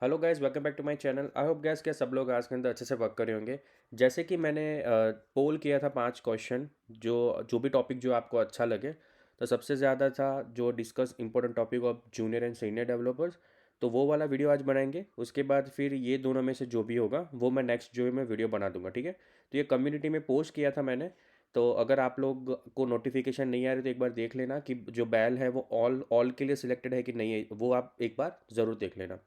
Hello guys, welcome back to my channel. I hope guys क्या सब लोग आज के अंदर अच्छे से वर्क कर रहे होंगे। जैसे कि मैंने पोल किया था 5 क्वेश्चन, जो जो भी टॉपिक जो आपको अच्छा लगे। तो सबसे ज़्यादा था जो discuss important topic of junior and senior developers. तो वो वाला वीडियो आज बनाएंगे। उसके बाद फिर ये दोनों में से जो भी होगा वो मैं नेक्स्ट जो मैं वीडियो बना दूंगा, ठीक है। तो ये कम्युनिटी में पोस्ट किया था मैंने। तो अगर आप लोग को नोटिफिकेशन नहीं आ रही तो एक बार देख लेना कि जो बैल है वो ऑल ऑल के लिए सिलेक्टेड है कि नहीं है, वो आप एक बार ज़रूर देख लेना।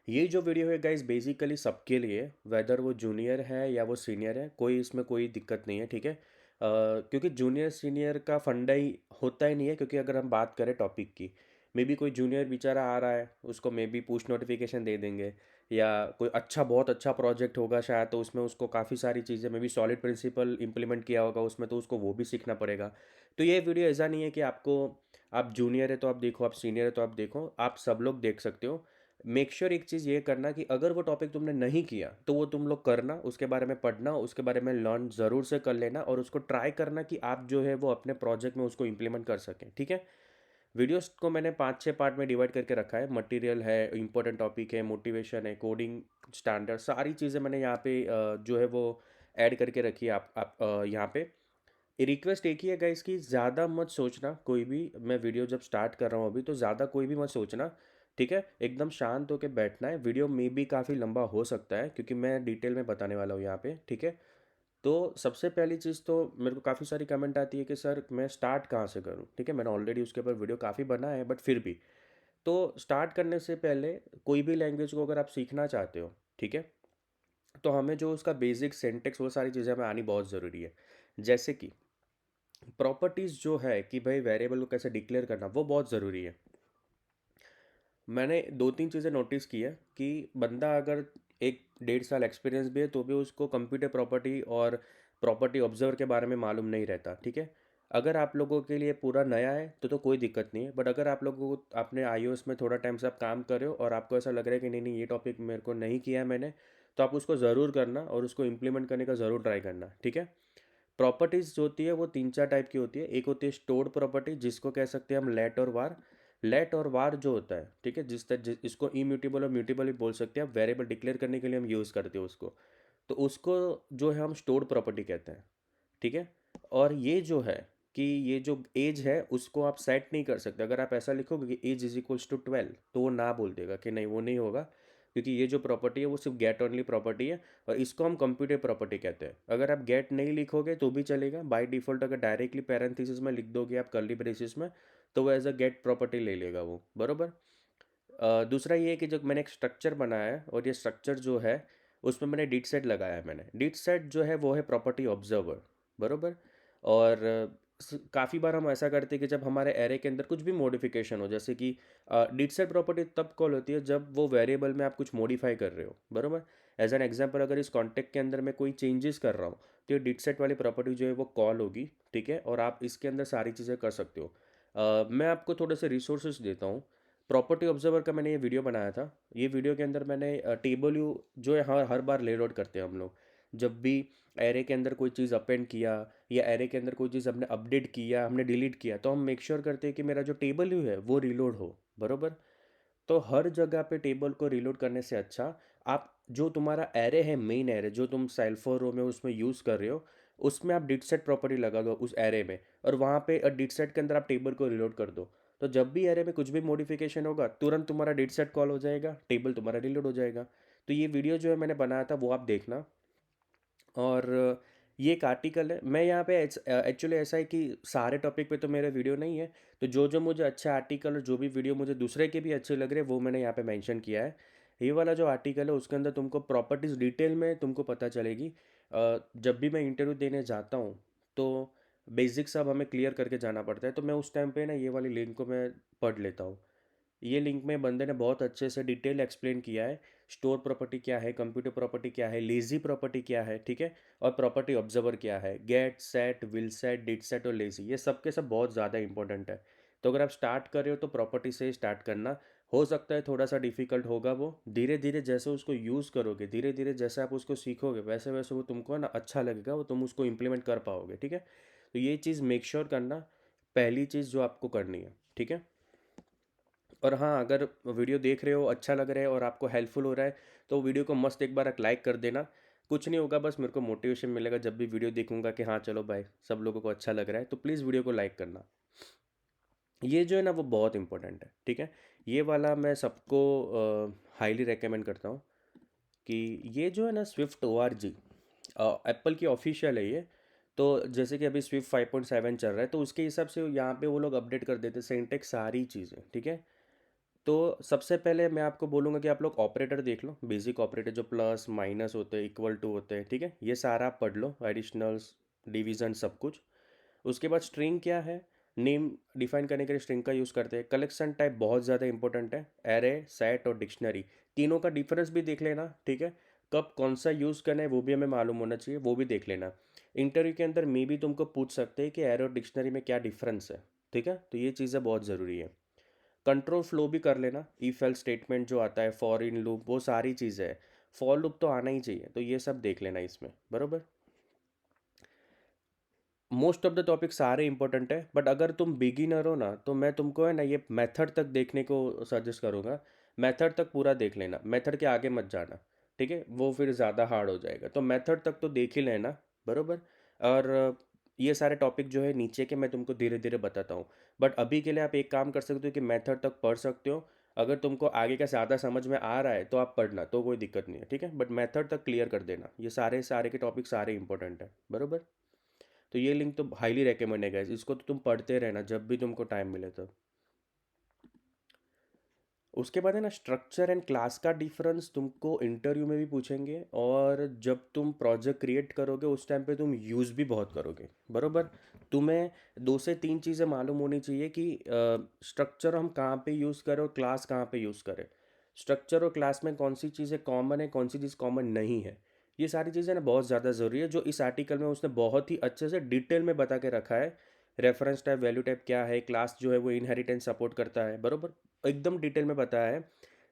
ये जो वीडियो है गाइस बेसिकली सबके लिए, वेदर वो जूनियर है या वो सीनियर है, कोई इसमें कोई दिक्कत नहीं है, ठीक है। क्योंकि जूनियर सीनियर का फंडा ही होता ही नहीं है, क्योंकि अगर हम बात करें टॉपिक की, मे बी कोई जूनियर बेचारा आ रहा है, उसको मे बी पुश नोटिफिकेशन दे देंगे, या कोई अच्छा बहुत अच्छा प्रोजेक्ट होगा शायद, तो उसमें उसको काफ़ी सारी चीज़ें maybe SOLID principle implement किया होगा उसमें, तो उसको वो भी सीखना पड़ेगा। तो ये वीडियो ऐसा नहीं है कि आपको, आप जूनियर है तो आप देखो, आप सीनियर है तो आप देखो, आप सब लोग देख सकते हो। मेक श्योर एक चीज़ ये करना कि अगर वो टॉपिक तुमने नहीं किया तो वो तुम लोग करना, उसके बारे में पढ़ना, उसके बारे में लर्न ज़रूर से कर लेना, और उसको ट्राई करना कि आप जो है वो अपने प्रोजेक्ट में उसको इम्प्लीमेंट कर सकें, ठीक है। वीडियोस को मैंने 5-6 पार्ट में डिवाइड करके रखा है। मटेरियल है, इंपॉर्टेंट टॉपिक है, मोटिवेशन है, कोडिंग स्टैंडर्ड, सारी चीज़ें मैंने यहाँ पे जो है वो ऐड करके रखी है। आप यहाँ पे रिक्वेस्ट एक ही है गाइस कि ज़्यादा मत सोचना कोई भी। मैं वीडियो जब स्टार्ट कर रहा हूँ अभी, तो ज़्यादा कोई भी मत सोचना, ठीक है। एकदम शांत होकर बैठना है। वीडियो में भी काफ़ी लंबा हो सकता है क्योंकि मैं डिटेल में बताने वाला हूँ यहाँ पे, ठीक है। तो सबसे पहली चीज़, तो मेरे को काफ़ी सारी कमेंट आती है कि सर मैं स्टार्ट कहाँ से करूँ, ठीक है। मैंने ऑलरेडी उसके ऊपर वीडियो काफ़ी बना है, बट फिर भी तो स्टार्ट करने से पहले कोई भी लैंग्वेज को अगर आप सीखना चाहते हो, ठीक है, तो हमें जो उसका बेसिक सेंटेक्स वो सारी चीज़ें हमें आनी बहुत ज़रूरी है। जैसे कि प्रॉपर्टीज़ जो है कि भाई वेरिएबल को कैसे डिक्लेयर करना, वो बहुत ज़रूरी है। मैंने 2-3 चीज़ें नोटिस की है कि बंदा अगर 1-1.5 साल एक्सपीरियंस भी है तो भी उसको कंप्यूटर प्रॉपर्टी और प्रॉपर्टी ऑब्जर्वर के बारे में मालूम नहीं रहता, ठीक है। अगर आप लोगों के लिए पूरा नया है तो कोई दिक्कत नहीं है, बट अगर आप लोगों को अपने iOS में थोड़ा टाइम से आप काम कर रहे हो और आपको ऐसा लग रहा है कि नहीं नहीं ये टॉपिक मेरे को नहीं किया है मैंने, तो आप उसको ज़रूर करना और उसको इम्प्लीमेंट करने का ज़रूर ट्राई करना, ठीक है। प्रॉपर्टीज जो होती है वो 3-4 टाइप की होती है। एक होती है स्टोर्ड प्रॉपर्टी, जिसको कह सकते हैं हम लेट और वार। लेट और वार जो होता है, ठीक है, इसको इम्यूटेबल और म्यूटेबल भी बोल सकते हैं। वेरिएबल डिक्लेयर करने के लिए हम यूज़ करते हैं उसको, तो उसको जो है हम स्टोर्ड प्रॉपर्टी कहते हैं, ठीक है। और ये जो है कि ये जो एज है उसको आप सेट नहीं कर सकते। अगर आप ऐसा लिखोगे कि एज इज इक्वल्स टू 12, तो वो ना बोल देगा कि नहीं वो नहीं होगा, क्योंकि ये जो प्रॉपर्टी है वो सिर्फ गेट ओनली प्रॉपर्टी है, और इसको हम कंप्यूटर प्रॉपर्टी कहते हैं। अगर आप गेट नहीं लिखोगे तो भी चलेगा बाय डिफ़ॉल्ट। अगर डायरेक्टली पैरेंथेसिस में लिख दोगे आप कर्ली ब्रेसिस में, तो वो एज अ गेट प्रॉपर्टी ले लेगा वो, बरोबर। दूसरा ये है कि जब मैंने एक स्ट्रक्चर बनाया है, और ये स्ट्रक्चर जो है उसमें मैंने डिट सेट लगाया है। मैंने डिट सेट जो है वो है प्रॉपर्टी ऑब्जर्वर, बरोबर। और काफ़ी बार हम ऐसा करते हैं कि जब हमारे एरे के अंदर कुछ भी मॉडिफिकेशन हो, जैसे कि डिट सेट प्रॉपर्टी तब कॉल होती है जब वो वेरिएबल में आप कुछ मॉडिफाई कर रहे हो, बरोबर। एज एन एग्जांपल, अगर इस कॉन्टेक्ट के अंदर मैं कोई चेंजेस कर रहा हूँ, तो ये डिट सेट वाली प्रॉपर्टी जो है वो कॉल होगी, ठीक है, और आप इसके अंदर सारी चीज़ें कर सकते हो। मैं आपको थोड़े से रिसोर्सेज देता हूँ। प्रॉपर्टी ऑब्जर्वर का मैंने ये वीडियो बनाया था। ये वीडियो के अंदर मैंने टेबल यू जो है हर हर बार ले लोड करते हैं हम लोग, जब भी एरे के अंदर कोई चीज़ अपेंड किया, या एरे के अंदर कोई चीज़ हमने अपडेट किया, हमने डिलीट किया, तो हम मेक श्योर करते हैं कि मेरा जो टेबल यू है वो रीलोड हो, बरोबर। तो हर जगह पे टेबल को रीलोड करने से अच्छा, आप जो तुम्हारा एरे है, मेन एरे जो तुम सेल्फर रो में उसमें यूज़ कर रहे हो, उसमें आप डिट सेट प्रॉपर्टी लगा दो उस एरे में, और वहाँ पे डिट सेट के अंदर आप टेबल को रीलोड कर दो। तो जब भी एरे में कुछ भी मॉडिफिकेशन होगा, तुरंत तुम्हारा डिट सेट कॉल हो जाएगा, टेबल तुम्हारा रीलोड हो जाएगा। तो ये वीडियो जो है मैंने बनाया था वो आप देखना। और ये एक आर्टिकल है। मैं यहाँ पे एक्चुअली ऐसा है कि सारे टॉपिक पे तो मेरे वीडियो नहीं है, तो जो जो मुझे अच्छे आर्टिकल और जो भी वीडियो मुझे दूसरे के भी अच्छे लग रहे हैं वो मैंने यहाँ पे मेंशन किया है। ये वाला जो आर्टिकल है उसके अंदर तुमको प्रॉपर्टीज़ डिटेल में तुमको पता चलेगी। जब भी मैं इंटरव्यू देने जाता हूँ तो बेसिक सब हमें क्लियर करके जाना पड़ता है, तो मैं उस टाइम पे ना ये वाली लिंक को मैं पढ़ लेता हूँ। ये लिंक में बंदे ने बहुत अच्छे से डिटेल एक्सप्लेन किया है। स्टोर प्रॉपर्टी क्या है, कंप्यूटर प्रॉपर्टी क्या है, लेजी प्रॉपर्टी क्या है, ठीक है, और प्रॉपर्टी ऑब्जर्वर क्या है। Get set, will set, did set और लेजी, ये सब के सब बहुत ज़्यादा इंपॉर्टेंट है। तो अगर आप स्टार्ट कर रहे हो तो प्रॉपर्टी से ही स्टार्ट करना। हो सकता है थोड़ा सा डिफिकल्ट होगा, वो धीरे धीरे जैसे उसको यूज़ करोगे, धीरे धीरे जैसे आप उसको सीखोगे, वैसे वैसे वो तुमको ना अच्छा लगेगा, वो तुम उसको इम्प्लीमेंट कर पाओगे, ठीक है। तो ये चीज़ मेक श्योर करना, पहली चीज़ जो आपको करनी है, ठीक है। और हाँ, अगर वीडियो देख रहे हो, अच्छा लग रहा है और आपको हेल्पफुल हो रहा है, तो वीडियो को मस्त एक बार लाइक कर देना। कुछ नहीं होगा, बस मेरे को मोटिवेशन मिलेगा जब भी वीडियो देखूंगा कि हाँ चलो भाई, सब लोगों को अच्छा लग रहा है, तो प्लीज़ वीडियो को लाइक करना। ये जो है ना वो बहुत इंपॉर्टेंट है, ठीक है। ये वाला मैं सबको हाईली रेकमेंड करता हूँ कि ये जो है ना Swift O R G, Apple की ऑफिशियल है ये। तो जैसे कि अभी स्विफ्ट 5.7 चल रहा है, तो उसके हिसाब से यहाँ पे वो लोग अपडेट कर देते हैं सिंटेक्स सारी चीज़ें, ठीक है। तो सबसे पहले मैं आपको बोलूँगा कि आप लोग ऑपरेटर देख लो, बेसिक ऑपरेटर जो प्लस माइनस होते हैं, इक्वल टू होते हैं, ठीक है, ये सारा आप पढ़ लो, एडिशनल्स, डिवीजन, सब कुछ। उसके बाद स्ट्रिंग क्या है, नेम डिफाइन करने के लिए स्ट्रिंग का यूज़ करते हैं। कलेक्शन टाइप बहुत ज़्यादा इंपॉर्टेंट है, एरे, सेट और डिक्शनरी, तीनों का डिफरेंस भी देख लेना, ठीक है। कब कौन सा यूज़ करना है वो भी हमें मालूम होना चाहिए, वो भी देख लेना। इंटरव्यू के अंदर मैं भी तुमको पूछ सकते हैं कि एरे और डिक्शनरी में क्या डिफरेंस है, ठीक है, तो ये चीज़ें बहुत ज़रूरी है। कंट्रोल फ्लो भी कर लेना, इफ एल्स स्टेटमेंट जो आता है, फॉर इन लूप, वो सारी चीज़ें है। फॉर लूप तो आना ही चाहिए, तो ये सब देख लेना इसमें, बरोबर। मोस्ट ऑफ द टॉपिक सारे इंपॉर्टेंट है, बट अगर तुम बिगिनर हो ना, तो मैं तुमको है ना ये मेथड तक देखने को सजेस्ट करूँगा। मेथड तक पूरा देख लेना, मेथड के आगे मत जाना, ठीक है, वो फिर ज़्यादा हार्ड हो जाएगा। तो मेथड तक तो देख ही लेना, बरोबर। और ये सारे टॉपिक जो है नीचे के मैं तुमको धीरे धीरे बताता हूँ। बट अभी के लिए आप एक काम कर सकते हो कि मेथड तक पढ़ सकते हो। अगर तुमको आगे का ज़्यादा समझ में आ रहा है तो आप पढ़ना, तो कोई दिक्कत नहीं है, ठीक है, बट मेथड तक क्लियर कर देना। ये सारे सारे के टॉपिक सारे इंपॉर्टेंट है, बरोबर। तो ये लिंक तो हाईली रेकमेंड है गाइस, इसको तो तुम पढ़ते रहना जब भी तुमको टाइम मिले तब। उसके बाद है ना स्ट्रक्चर एंड क्लास का डिफरेंस तुमको इंटरव्यू में भी पूछेंगे, और जब तुम प्रोजेक्ट क्रिएट करोगे उस टाइम पे तुम यूज़ भी बहुत करोगे, बरोबर। तुम्हें दो से तीन चीज़ें मालूम होनी चाहिए कि स्ट्रक्चर हम कहाँ पे यूज़ करें और क्लास कहाँ पे यूज़ करें। स्ट्रक्चर और क्लास में कौन सी चीज़ें कॉमन है, कौन सी चीज़ कॉमन नहीं है, ये सारी चीज़ें ना बहुत ज़्यादा ज़रूरी है, जो इस आर्टिकल में उसने बहुत ही अच्छे से डिटेल में बता के रखा है। रेफरेंस टाइप, वैल्यू टाइप क्या है, क्लास जो है वो इनहेरिटेंस सपोर्ट करता है, बरोबर, एकदम डिटेल में बताया है।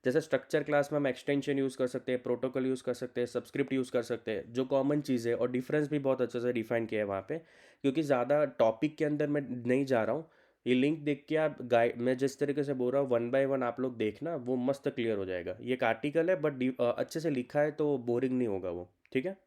जैसे स्ट्रक्चर क्लास में हम एक्सटेंशन यूज़ कर सकते हैं, प्रोटोकॉल यूज़ कर सकते हैं, सब्सक्रिप्ट यूज़ कर सकते हैं, जो कॉमन चीज़ है, और डिफरेंस भी बहुत अच्छे से डिफाइन किया है वहाँ पे। क्योंकि ज़्यादा टॉपिक के अंदर मैं नहीं जा रहा हूँ, ये लिंक देख के आप गाइड, मैं जिस तरीके से बोल रहा हूँ वन बाय वन आप लोग देखना, वो मस्त क्लियर हो जाएगा। ये एक आर्टिकल है बट अच्छे से लिखा है, तो बोरिंग नहीं होगा वो, ठीक है।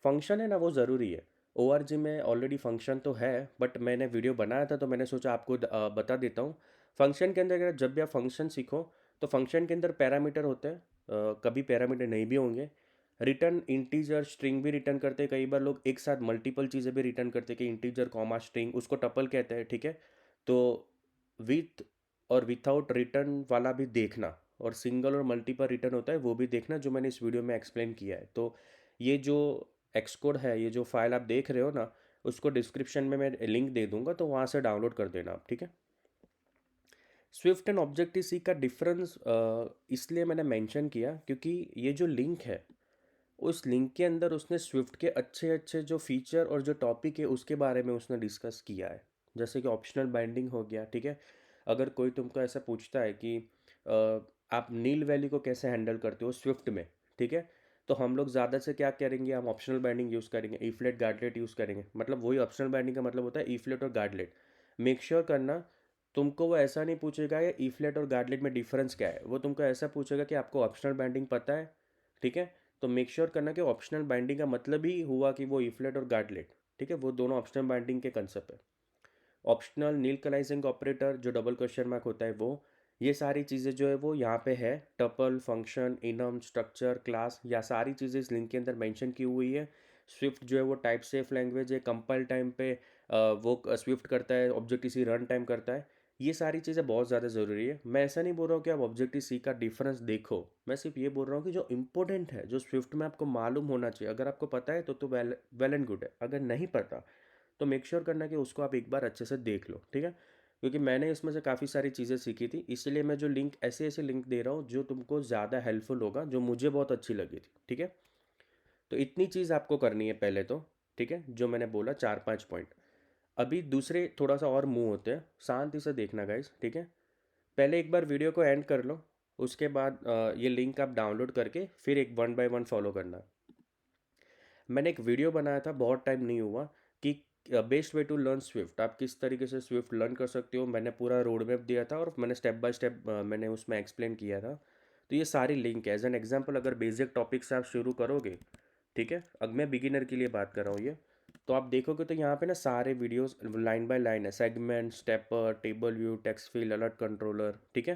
फंक्शन है ना वो ज़रूरी है। ओ आर जी में ऑलरेडी फंक्शन तो है, बट मैंने वीडियो बनाया था तो मैंने सोचा आपको बता देता हूँ। फंक्शन के अंदर अगर जब भी आप फंक्शन सीखो, तो फंक्शन के अंदर पैरामीटर होते हैं, कभी पैरामीटर नहीं भी होंगे। रिटर्न इंटीजर स्ट्रिंग भी रिटर्न करते हैं, कई बार लोग एक साथ मल्टीपल चीज़ें भी रिटर्न करते हैं कि इंटीजर कॉमा स्ट्रिंग, उसको टपल कहते हैं, ठीक है। तो विथ और विथआउट रिटर्न वाला भी देखना, और सिंगल और मल्टीपल रिटर्न होता है वो भी देखना, जो मैंने इस वीडियो में एक्सप्लेन किया है। तो ये जो एक्सकोड है, ये जो फाइल आप देख रहे हो ना, उसको डिस्क्रिप्शन में मैं लिंक दे दूंगा, तो वहाँ से डाउनलोड कर देना आप, ठीक है। स्विफ्ट एंड ऑब्जेक्टिव सी का डिफरेंस इसलिए मैंने मेंशन किया क्योंकि ये जो लिंक है, उस लिंक के अंदर उसने स्विफ्ट के अच्छे अच्छे जो फीचर और जो टॉपिक है उसके बारे में उसने डिस्कस किया है। जैसे कि ऑप्शनल बाइंडिंग हो गया, ठीक है। अगर कोई तुमको ऐसा पूछता है कि आप नील वैल्यू को कैसे हैंडल करते हो स्विफ्ट में, ठीक है, तो हम लोग ज़्यादा से क्या करेंगे, हम ऑप्शनल बाइंडिंग यूज़ करेंगे, ई फ्लैट गार्डलेट यूज़ करेंगे। मतलब वही ऑप्शनल बाइंडिंग का मतलब होता है ई फ्लैट और गार्डलेट। मेक श्योर करना तुमको वो ऐसा नहीं पूछेगा ये ई फ्लैट और गार्डलेट में डिफरेंस क्या है, वो तुमको ऐसा पूछेगा कि आपको ऑप्शनल बाइंडिंग पता है, ठीक है। तो मेक श्योर करना कि ऑप्शनल बाइंडिंग का मतलब ही हुआ कि वो ई फ्लैट और गार्डलेट, ठीक है, वो दोनों ऑप्शनल बाइंडिंग के कंसेप्ट है। ऑप्शनल नील कलाइजिंग ऑपरेटर जो डबल क्वेश्चन मार्क होता है वो, ये सारी चीज़ें जो है वो यहाँ पे है। Tuple, function, enum, structure, class, या सारी चीज़ें इस लिंक के अंदर मेंशन की हुई है। स्विफ्ट जो है वो टाइप सेफ लैंग्वेज है, कंपाइल टाइम पे वो स्विफ्ट करता है, ऑब्जेक्टिव सी रन टाइम करता है। ये सारी चीज़ें बहुत ज़्यादा ज़रूरी है। मैं ऐसा नहीं बोल रहा हूँ कि आप ऑब्जेक्टिव सी का डिफरेंस देखो, मैं सिर्फ ये बोल रहा हूँ कि जो इंपॉर्टेंट है, जो स्विफ्ट में आपको मालूम होना चाहिए, अगर आपको पता है तो वेल वेल एंड गुड है, अगर नहीं पता तो मेक श्योर करना कि उसको आप एक बार अच्छे से देख लो, ठीक है। क्योंकि मैंने इसमें से काफ़ी सारी चीज़ें सीखी थी, इसलिए मैं जो लिंक ऐसे ऐसे लिंक दे रहा हूँ जो तुमको ज़्यादा हेल्पफुल होगा, जो मुझे बहुत अच्छी लगी थी, ठीक है। तो इतनी चीज़ आपको करनी है पहले तो, ठीक है, जो मैंने बोला 4-5 पॉइंट। अभी दूसरे थोड़ा सा और मूव होते हैं, शांति से देखना गाइस, ठीक है। पहले एक बार वीडियो को एंड कर लो, उसके बाद ये लिंक आप डाउनलोड करके फिर एक वन बाय वन फॉलो करना। मैंने एक वीडियो बनाया था, बहुत टाइम नहीं हुआ, कि best way to learn Swift, आप किस तरीके से स्विफ्ट लर्न कर सकते हो, मैंने पूरा रोड मैप दिया था और मैंने स्टेप बाय स्टेप मैंने उसमें एक्सप्लेन किया था। तो ये सारी लिंक है। एज एन एग्जांपल, अगर बेसिक टॉपिक से आप शुरू करोगे, ठीक है, अब मैं बिगिनर के लिए बात कर रहा हूँ ये, तो आप देखोगे तो यहाँ पे ना सारे वीडियोस लाइन बाय लाइन है, segment, stepper, table view, text field, alert controller, ठीक है।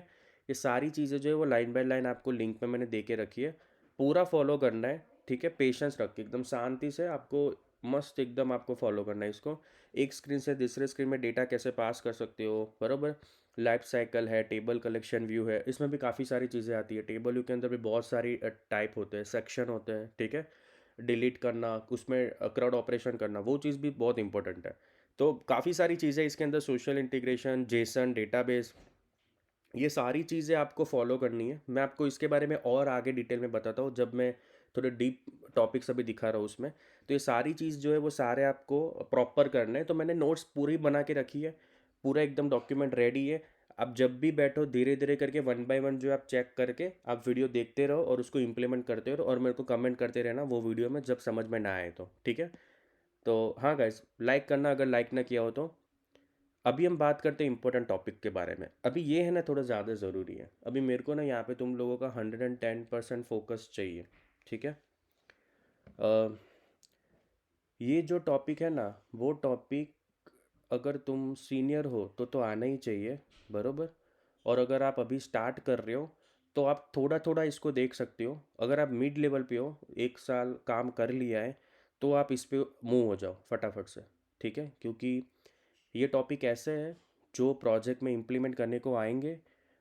ये सारी चीज़ें जो है वो लाइन बाय लाइन आपको लिंक में मैंने दे के रखी है, पूरा फॉलो करना है, ठीक है। पेशेंस रख के एकदम शांति से आपको मस्त एकदम आपको फॉलो करना है इसको। एक स्क्रीन से दूसरे स्क्रीन में डेटा कैसे पास कर सकते हो, बराबर। लाइफ साइकिल है, टेबल कलेक्शन व्यू है, इसमें भी काफ़ी सारी चीज़ें आती है। टेबल व्यू के अंदर भी बहुत सारी टाइप होते हैं, सेक्शन होते हैं, ठीक है। डिलीट करना, उसमें क्राउड ऑपरेशन करना, वो चीज़ भी बहुत इंपॉर्टेंट है। तो काफ़ी सारी चीज़ें इसके अंदर, सोशल इंटीग्रेशन, जेसन डेटाबेस, ये सारी चीज़ें आपको फॉलो करनी है। मैं आपको इसके बारे में और आगे डिटेल में बताता हूँ जब मैं थोड़े डीप टॉपिक्स अभी दिखा रहा हूँ उसमें। तो ये सारी चीज़ जो है वो सारे आपको प्रॉपर करने हैं। तो मैंने नोट्स पूरी बना के रखी है, पूरा एकदम डॉक्यूमेंट रेडी है। आप जब भी बैठो धीरे धीरे करके वन बाय वन जो है आप चेक करके आप वीडियो देखते रहो और उसको इम्प्लीमेंट करते रहो, और मेरे को कमेंट करते रहना वो वीडियो में जब समझ में ना आए तो, ठीक है। तो हाँ गाइस, लाइक करना अगर लाइक ना किया हो तो। अभी हम बात करते हैं इंपॉर्टेंट टॉपिक के बारे में। अभी ये है ना थोड़ा ज़्यादा ज़रूरी है, अभी मेरे को ना यहाँ पे तुम लोगों का 110% फोकस चाहिए, ठीक है। अ, ये जो टॉपिक है ना, वो टॉपिक अगर तुम सीनियर हो तो आना ही चाहिए, बरोबर। और अगर आप अभी स्टार्ट कर रहे हो तो आप थोड़ा थोड़ा इसको देख सकते हो। अगर आप मिड लेवल पे हो, 1 साल काम कर लिया है, तो आप इस पे मूव हो जाओ फटाफट से, ठीक है। क्योंकि ये टॉपिक ऐसे है जो प्रोजेक्ट में इम्प्लीमेंट करने को आएंगे।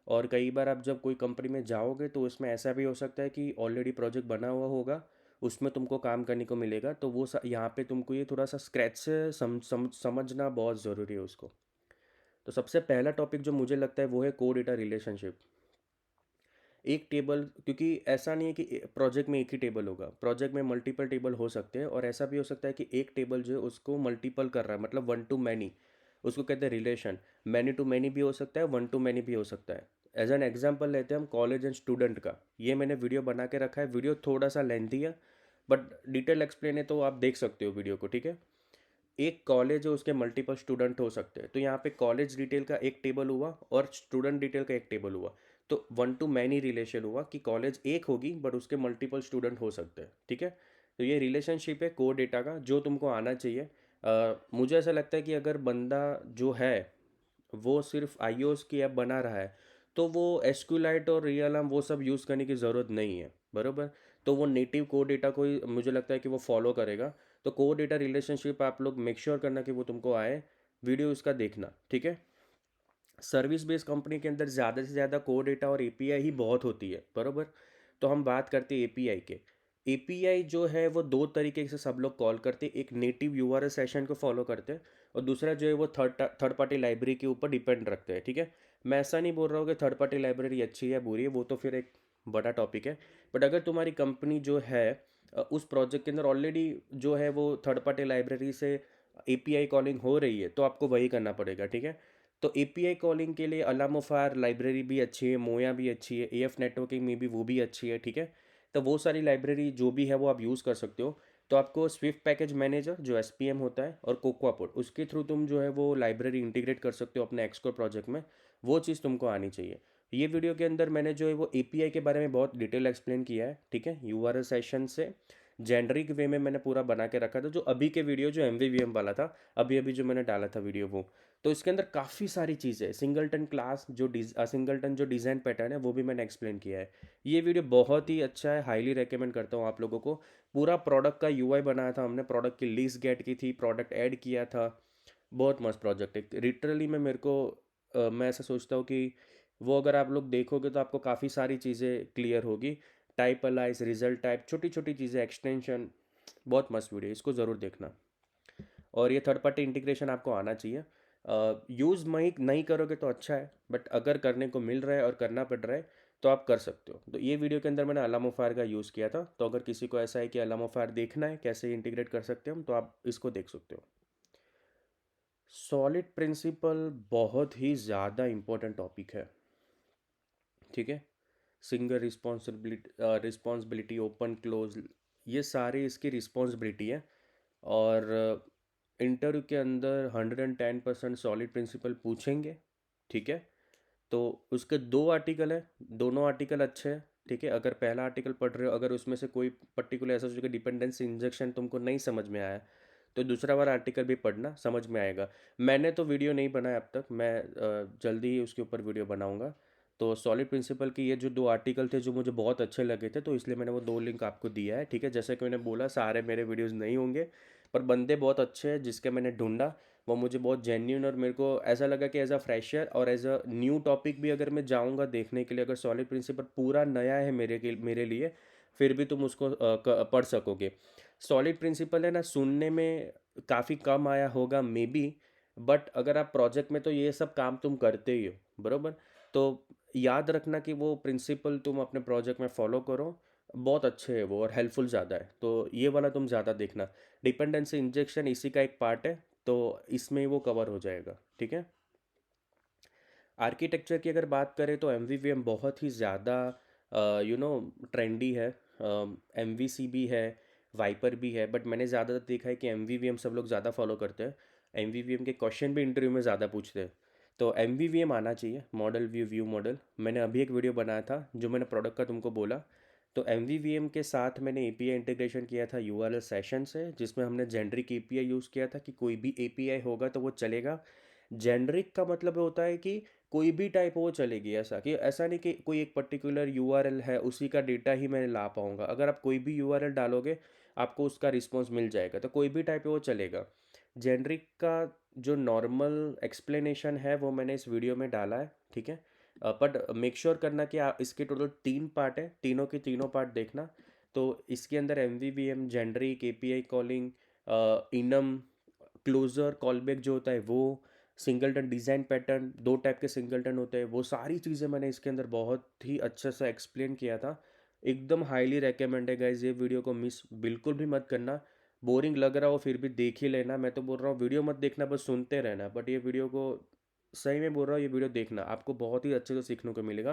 और कई बार आप जब कोई कंपनी में जाओगे तो उसमें ऐसा भी हो सकता है कि ऑलरेडी प्रोजेक्ट बना हुआ होगा, उसमें तुमको काम करने को मिलेगा। तो वो यहाँ पे तुमको ये थोड़ा सा स्क्रैच से समझना बहुत ज़रूरी है उसको। तो सबसे पहला टॉपिक जो मुझे लगता है वो है को डेटा रिलेशनशिप। एक टेबल, क्योंकि ऐसा नहीं है कि प्रोजेक्ट में एक ही टेबल होगा, प्रोजेक्ट में मल्टीपल टेबल हो सकते हैं। और ऐसा भी हो सकता है कि एक टेबल जो है उसको मल्टीपल कर रहा है, मतलब वन टू मैनी, उसको कहते हैं रिलेशन। मैनी टू मैनी भी हो सकता है, वन टू मैनी भी हो सकता है। एज एन एग्जाम्पल लेते हैं हम कॉलेज एंड स्टूडेंट का। ये मैंने वीडियो बना के रखा है, वीडियो थोड़ा सा लेंथी है बट डिटेल एक्सप्लेन है, तो आप देख सकते हो वीडियो को, ठीक है। एक कॉलेज है, उसके मल्टीपल स्टूडेंट हो सकते हैं, तो यहाँ पे कॉलेज डिटेल का एक टेबल हुआ और स्टूडेंट डिटेल का एक टेबल हुआ। तो वन टू मैनी रिलेशन हुआ कि कॉलेज एक होगी बट उसके मल्टीपल स्टूडेंट हो सकते हैं, ठीक है। तो ये रिलेशनशिप है कोर डेटा का, जो तुमको आना चाहिए। मुझे ऐसा लगता है कि अगर बंदा जो है वो सिर्फ आईओएस की ऐप बना रहा है, तो वो एसक्यूलाइट और रियलम वो सब यूज़ करने की ज़रूरत नहीं है, बरोबर। तो वो नेटिव कोड डेटा को ही मुझे लगता है कि वो फॉलो करेगा। तो कोड डेटा रिलेशनशिप आप लोग मेक श्योर करना कि वो तुमको आए, वीडियो इसका देखना, ठीक है। सर्विस बेस्ड कंपनी के अंदर ज़्यादा से ज़्यादा कोर डेटा और एपीआई ही बहुत होती है, बरोबर। तो हम बात करते हैं एपीआई के। एपीआई जो है वो दो तरीके से सब लोग कॉल करते हैं, एक नेटिव यूआरएल सेशन को फॉलो करते हैं, और दूसरा जो है वो थर्ड पार्टी लाइब्रेरी के ऊपर डिपेंड रखते हैं, ठीक है। मैं ऐसा नहीं बोल रहा हूँ कि थर्ड पार्टी लाइब्रेरी अच्छी है बुरी है, वो तो फिर एक बड़ा टॉपिक है। बट अगर तुम्हारी कंपनी जो है उस प्रोजेक्ट के अंदर ऑलरेडी जो है वो थर्ड पार्टी लाइब्रेरी से एपीआई कॉलिंग हो रही है, तो आपको वही करना पड़ेगा, ठीक है। तो एपीआई कॉलिंग के लिए अलामोफार लाइब्रेरी भी अच्छी है, मोया भी अच्छी है, एएफ नेटवर्किंग में भी वो भी अच्छी है, ठीक है। तो वो सारी लाइब्रेरी जो भी है वो आप यूज़ कर सकते हो। तो आपको स्विफ्ट पैकेज मैनेजर जो एसपीएम होता है और कोकोआपोड, उसके थ्रू तुम जो है वो लाइब्रेरी इंटीग्रेट कर सकते हो अपने एक्सकोर प्रोजेक्ट में। वो चीज़ तुमको आनी चाहिए। ये वीडियो के अंदर मैंने जो है वो एपीआई के बारे में बहुत डिटेल एक्सप्लेन किया है, ठीक है। यूआरएल सेशन से जेनरिक वे में मैंने पूरा बना के रखा था, जो अभी के वीडियो जो एमवीवीएम वाला था, अभी अभी जो मैंने डाला था वीडियो वो। तो इसके अंदर काफ़ी सारी चीज़ें हैं। सिंगलटन क्लास जो सिंगलटन जो डिज़ाइन पैटर्न है वो भी मैंने एक्सप्लेन किया है। ये वीडियो बहुत ही अच्छा है, हाईली रेकमेंड करता हूँ आप लोगों को। पूरा प्रोडक्ट का यूआई बनाया था हमने, प्रोडक्ट की लिस्ट गेट की थी, प्रोडक्ट ऐड किया था। बहुत मस्त प्रोजेक्ट है लिटरली। मैं मेरे को मैं ऐसा सोचता हूँ कि वो अगर आप लोग देखोगे तो आपको काफ़ी सारी चीज़ें क्लियर होगी। टाइप अलाइज, रिजल्ट टाइप, छोटी छोटी चीज़ें, एक्सटेंशन, बहुत मस्त वीडियो, इसको ज़रूर देखना। और ये थर्ड पार्टी इंटीग्रेशन आपको आना चाहिए। यूज़ नहीं करोगे तो अच्छा है, बट अगर करने को मिल रहा है और करना पड़ रहा है तो आप कर सकते हो। तो ये वीडियो के अंदर मैंने अलामोफार का यूज़ किया था। तो अगर किसी को ऐसा है कि अलामोफार देखना है कैसे इंटीग्रेट कर सकते हैं हम, तो आप इसको देख सकते हो। सॉलिड प्रिंसिपल बहुत ही ज़्यादा इम्पोर्टेंट टॉपिक है, ठीक है। सिंगल रिस्पॉन्सिबिलिटी, ओपन क्लोज, ये सारे इसकी रिस्पॉन्सिबिलिटी है। और इंटरव्यू के अंदर 110% सॉलिड प्रिंसिपल पूछेंगे, ठीक है। तो उसके 2 आर्टिकल हैं, दोनों आर्टिकल अच्छे हैं, ठीक है। अगर पहला आर्टिकल पढ़ रहे हो, अगर उसमें से कोई पर्टिकुलर ऐसा सोचो कि डिपेंडेंसी इंजेक्शन तुमको नहीं समझ में आया, तो दूसरा वाला आर्टिकल भी पढ़ना, समझ में आएगा। मैंने तो वीडियो नहीं बनाया अब तक, मैं जल्दी ही उसके ऊपर वीडियो बनाऊंगा। तो सॉलिड प्रिंसिपल के ये जो 2 आर्टिकल थे जो मुझे बहुत अच्छे लगे थे, तो इसलिए मैंने वो 2 लिंक आपको दिया है, ठीक है। जैसे कि मैंने बोला, सारे मेरे वीडियोज़ नहीं होंगे, पर बंदे बहुत अच्छे हैं जिसके मैंने ढूंढा, वो मुझे बहुत जेन्यून, और मेरे को ऐसा लगा कि एज अ फ्रेशर और एज अ न्यू टॉपिक भी अगर मैं जाऊंगा देखने के लिए, अगर सॉलिड प्रिंसिपल पूरा नया है मेरे लिए, फिर भी तुम उसको पढ़ सकोगे। सॉलिड प्रिंसिपल है ना, सुनने में काफ़ी कम आया होगा मे बी, बट अगर आप प्रोजेक्ट में तो ये सब काम तुम करते ही हो, बरोबर। तो याद रखना कि वो प्रिंसिपल तुम अपने प्रोजेक्ट में फॉलो करो, बहुत अच्छे है वो और हेल्पफुल ज़्यादा है, तो ये वाला तुम ज़्यादा देखना। डिपेंडेंसी इंजेक्शन इसी का एक पार्ट है, तो इसमें वो कवर हो जाएगा, ठीक है। आर्किटेक्चर की अगर बात करें तो एम बहुत ही ज़्यादा ट्रेंडी है। एम भी है, वाइपर भी है, बट मैंने ज़्यादातर देखा है कि एम सब लोग ज़्यादा फॉलो करते हैं। एम के क्वेश्चन भी इंटरव्यू में ज़्यादा पूछते हैं, तो एम आना चाहिए, मॉडल व्यू मॉडल। मैंने अभी एक वीडियो बनाया था जो मैंने प्रोडक्ट का तुमको बोला, तो एम के साथ मैंने एपीआई इंटीग्रेशन किया था यूआरएल सेशन से, जिसमें हमने जेनरिक एपीआई यूज़ किया था कि कोई भी एपीआई होगा तो वो चलेगा। जेनरिक का मतलब होता है कि कोई भी टाइप वो चलेगी, ऐसा कि ऐसा नहीं कि कोई एक पर्टिकुलर यूआरएल है उसी का डेटा ही मैं ला पाऊँगा। अगर आप कोई भी यूआरएल डालोगे, आपको उसका रिस्पॉन्स मिल जाएगा, तो कोई भी टाइप वो चलेगा। जेनरिक का जो नॉर्मल एक्सप्लेनेशन है वो मैंने इस वीडियो में डाला है, ठीक है। बट मेक श्योर करना कि आप इसके टोटल 3 पार्ट है, तीनों के तीनों पार्ट देखना। तो इसके अंदर एम generic API calling, enum, closure callback जो होता है वो, सिंगलटन डिज़ाइन पैटर्न, 2 टाइप के सिंगलटन होते हैं, वो सारी चीज़ें मैंने इसके अंदर बहुत ही अच्छे से एक्सप्लेन किया था। एकदम हाईली रिकमेंड है गाइज, ये वीडियो को मिस बिल्कुल भी मत करना। बोरिंग लग रहा हो फिर भी देख ही लेना, मैं तो बोल रहा हूँ वीडियो मत देखना, बस सुनते रहना, बट ये वीडियो को सही में बोल रहा हूँ, ये वीडियो देखना, आपको बहुत ही अच्छे से सीखने को मिलेगा।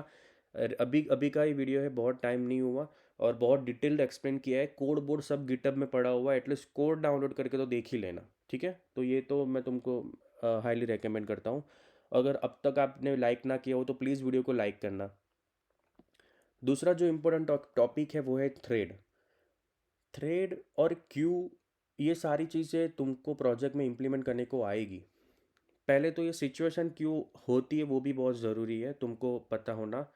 अभी अभी का ही वीडियो है, बहुत टाइम नहीं हुआ, और बहुत डिटेल्ड एक्सप्लेन किया है, कोड बोर्ड सब गिटहब में पड़ा हुआ है, एटलीस्ट कोड डाउनलोड करके तो देख ही लेना, ठीक है। तो ये तो मैं तुमको हाईली रेकमेंड करता हूँ। अगर अब तक आपने लाइक ना किया हो तो प्लीज़ वीडियो को लाइक करना। दूसरा जो इम्पोर्टेंट टॉपिक है वो है थ्रेड। थ्रेड और क्यू, ये सारी चीज़ें तुमको प्रोजेक्ट में इम्प्लीमेंट करने को आएगी। पहले तो ये सिचुएशन क्यों होती है वो भी बहुत ज़रूरी है तुमको पता होना।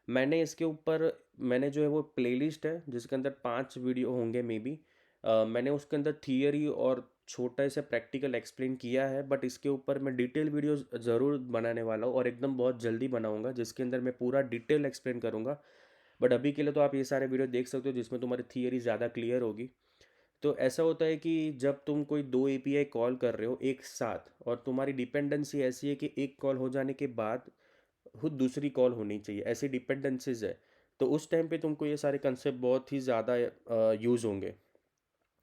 मैंने इसके ऊपर, मैंने जो है वो प्लेलिस्ट है जिसके अंदर 5 वीडियो होंगे मे बी, मैंने उसके अंदर थियरी और छोटा सा प्रैक्टिकल एक्सप्लेन किया है, बट इसके ऊपर मैं डिटेल वीडियो ज़रूर बनाने वाला हूँ और एकदम बहुत जल्दी बनाऊँगा जिसके अंदर मैं पूरा डिटेल एक्सप्लेन करूँगा। बट अभी के लिए तो आप ये सारे वीडियो देख सकते हो जिसमें तुम्हारी थियरी ज़्यादा क्लियर होगी। तो ऐसा होता है कि जब तुम कोई 2 एपीआई कॉल कर रहे हो एक साथ, और तुम्हारी डिपेंडेंसी ऐसी है कि एक कॉल हो जाने के बाद खुद दूसरी कॉल होनी चाहिए, ऐसी डिपेंडेंसीज है, तो उस टाइम पे तुमको ये सारे कंसेप्ट बहुत ही ज़्यादा यूज़ होंगे।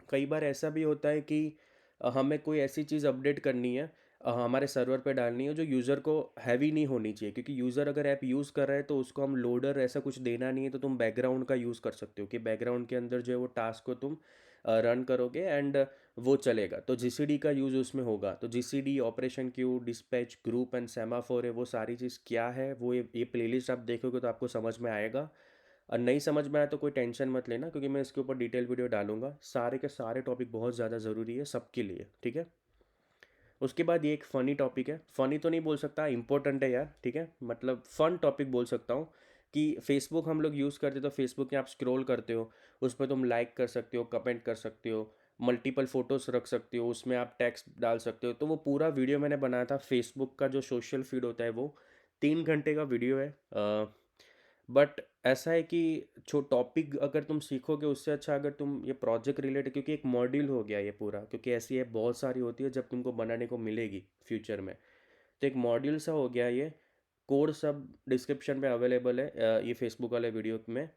कई बार ऐसा भी होता है कि हमें कोई ऐसी चीज़ अपडेट करनी है, हमारे सर्वर पे डालनी है जो यूज़र को हैवी नहीं होनी चाहिए, क्योंकि यूज़र अगर ऐप यूज़ कर रहा है तो उसको हम लोडर ऐसा कुछ देना नहीं है, तो तुम बैकग्राउंड का यूज़ कर सकते हो कि बैकग्राउंड के अंदर जो है वो टास्क को तुम रन करोगे एंड वो चलेगा, तो जीसीडी का यूज़ उसमें होगा। तो GCD, operation Q, dispatch, group and semaphore है, वो सारी चीज़ क्या है वो ये प्लेलिस्ट आप देखोगे तो आपको समझ में आएगा। और नहीं समझ में आया तो कोई टेंशन मत लेना, क्योंकि मैं इसके ऊपर डिटेल वीडियो डालूंगा। सारे के सारे टॉपिक बहुत ज़्यादा ज़रूरी है सबके लिए, ठीक है। उसके बाद ये एक फ़नी टॉपिक है, फ़नी तो नहीं बोल सकता, इंपॉर्टेंट है यार, ठीक है, मतलब फ़न टॉपिक बोल सकता हूँ। कि फेसबुक हम लोग यूज़ करते, तो फेसबुक में आप स्क्रॉल करते हो, उस पर तुम लाइक कर सकते हो, कमेंट कर सकते हो, मल्टीपल फ़ोटोज़ रख सकते हो, उसमें आप टेक्स्ट डाल सकते हो। तो वो पूरा वीडियो मैंने बनाया था, फेसबुक का जो सोशल फीड होता है वो 3 घंटे का वीडियो है। बट ऐसा है कि जो टॉपिक अगर तुम सीखोगे उससे अच्छा अगर तुम ये प्रोजेक्ट रिलेटेड, क्योंकि एक मॉड्यूल हो गया ये पूरा, क्योंकि ऐसी ऐप बहुत सारी होती है जब तुमको बनाने को मिलेगी फ्यूचर में, तो एक मॉड्यूल सा हो गया ये। कोड सब डिस्क्रिप्शन में अवेलेबल है, ये फेसबुक वाले वीडियो में।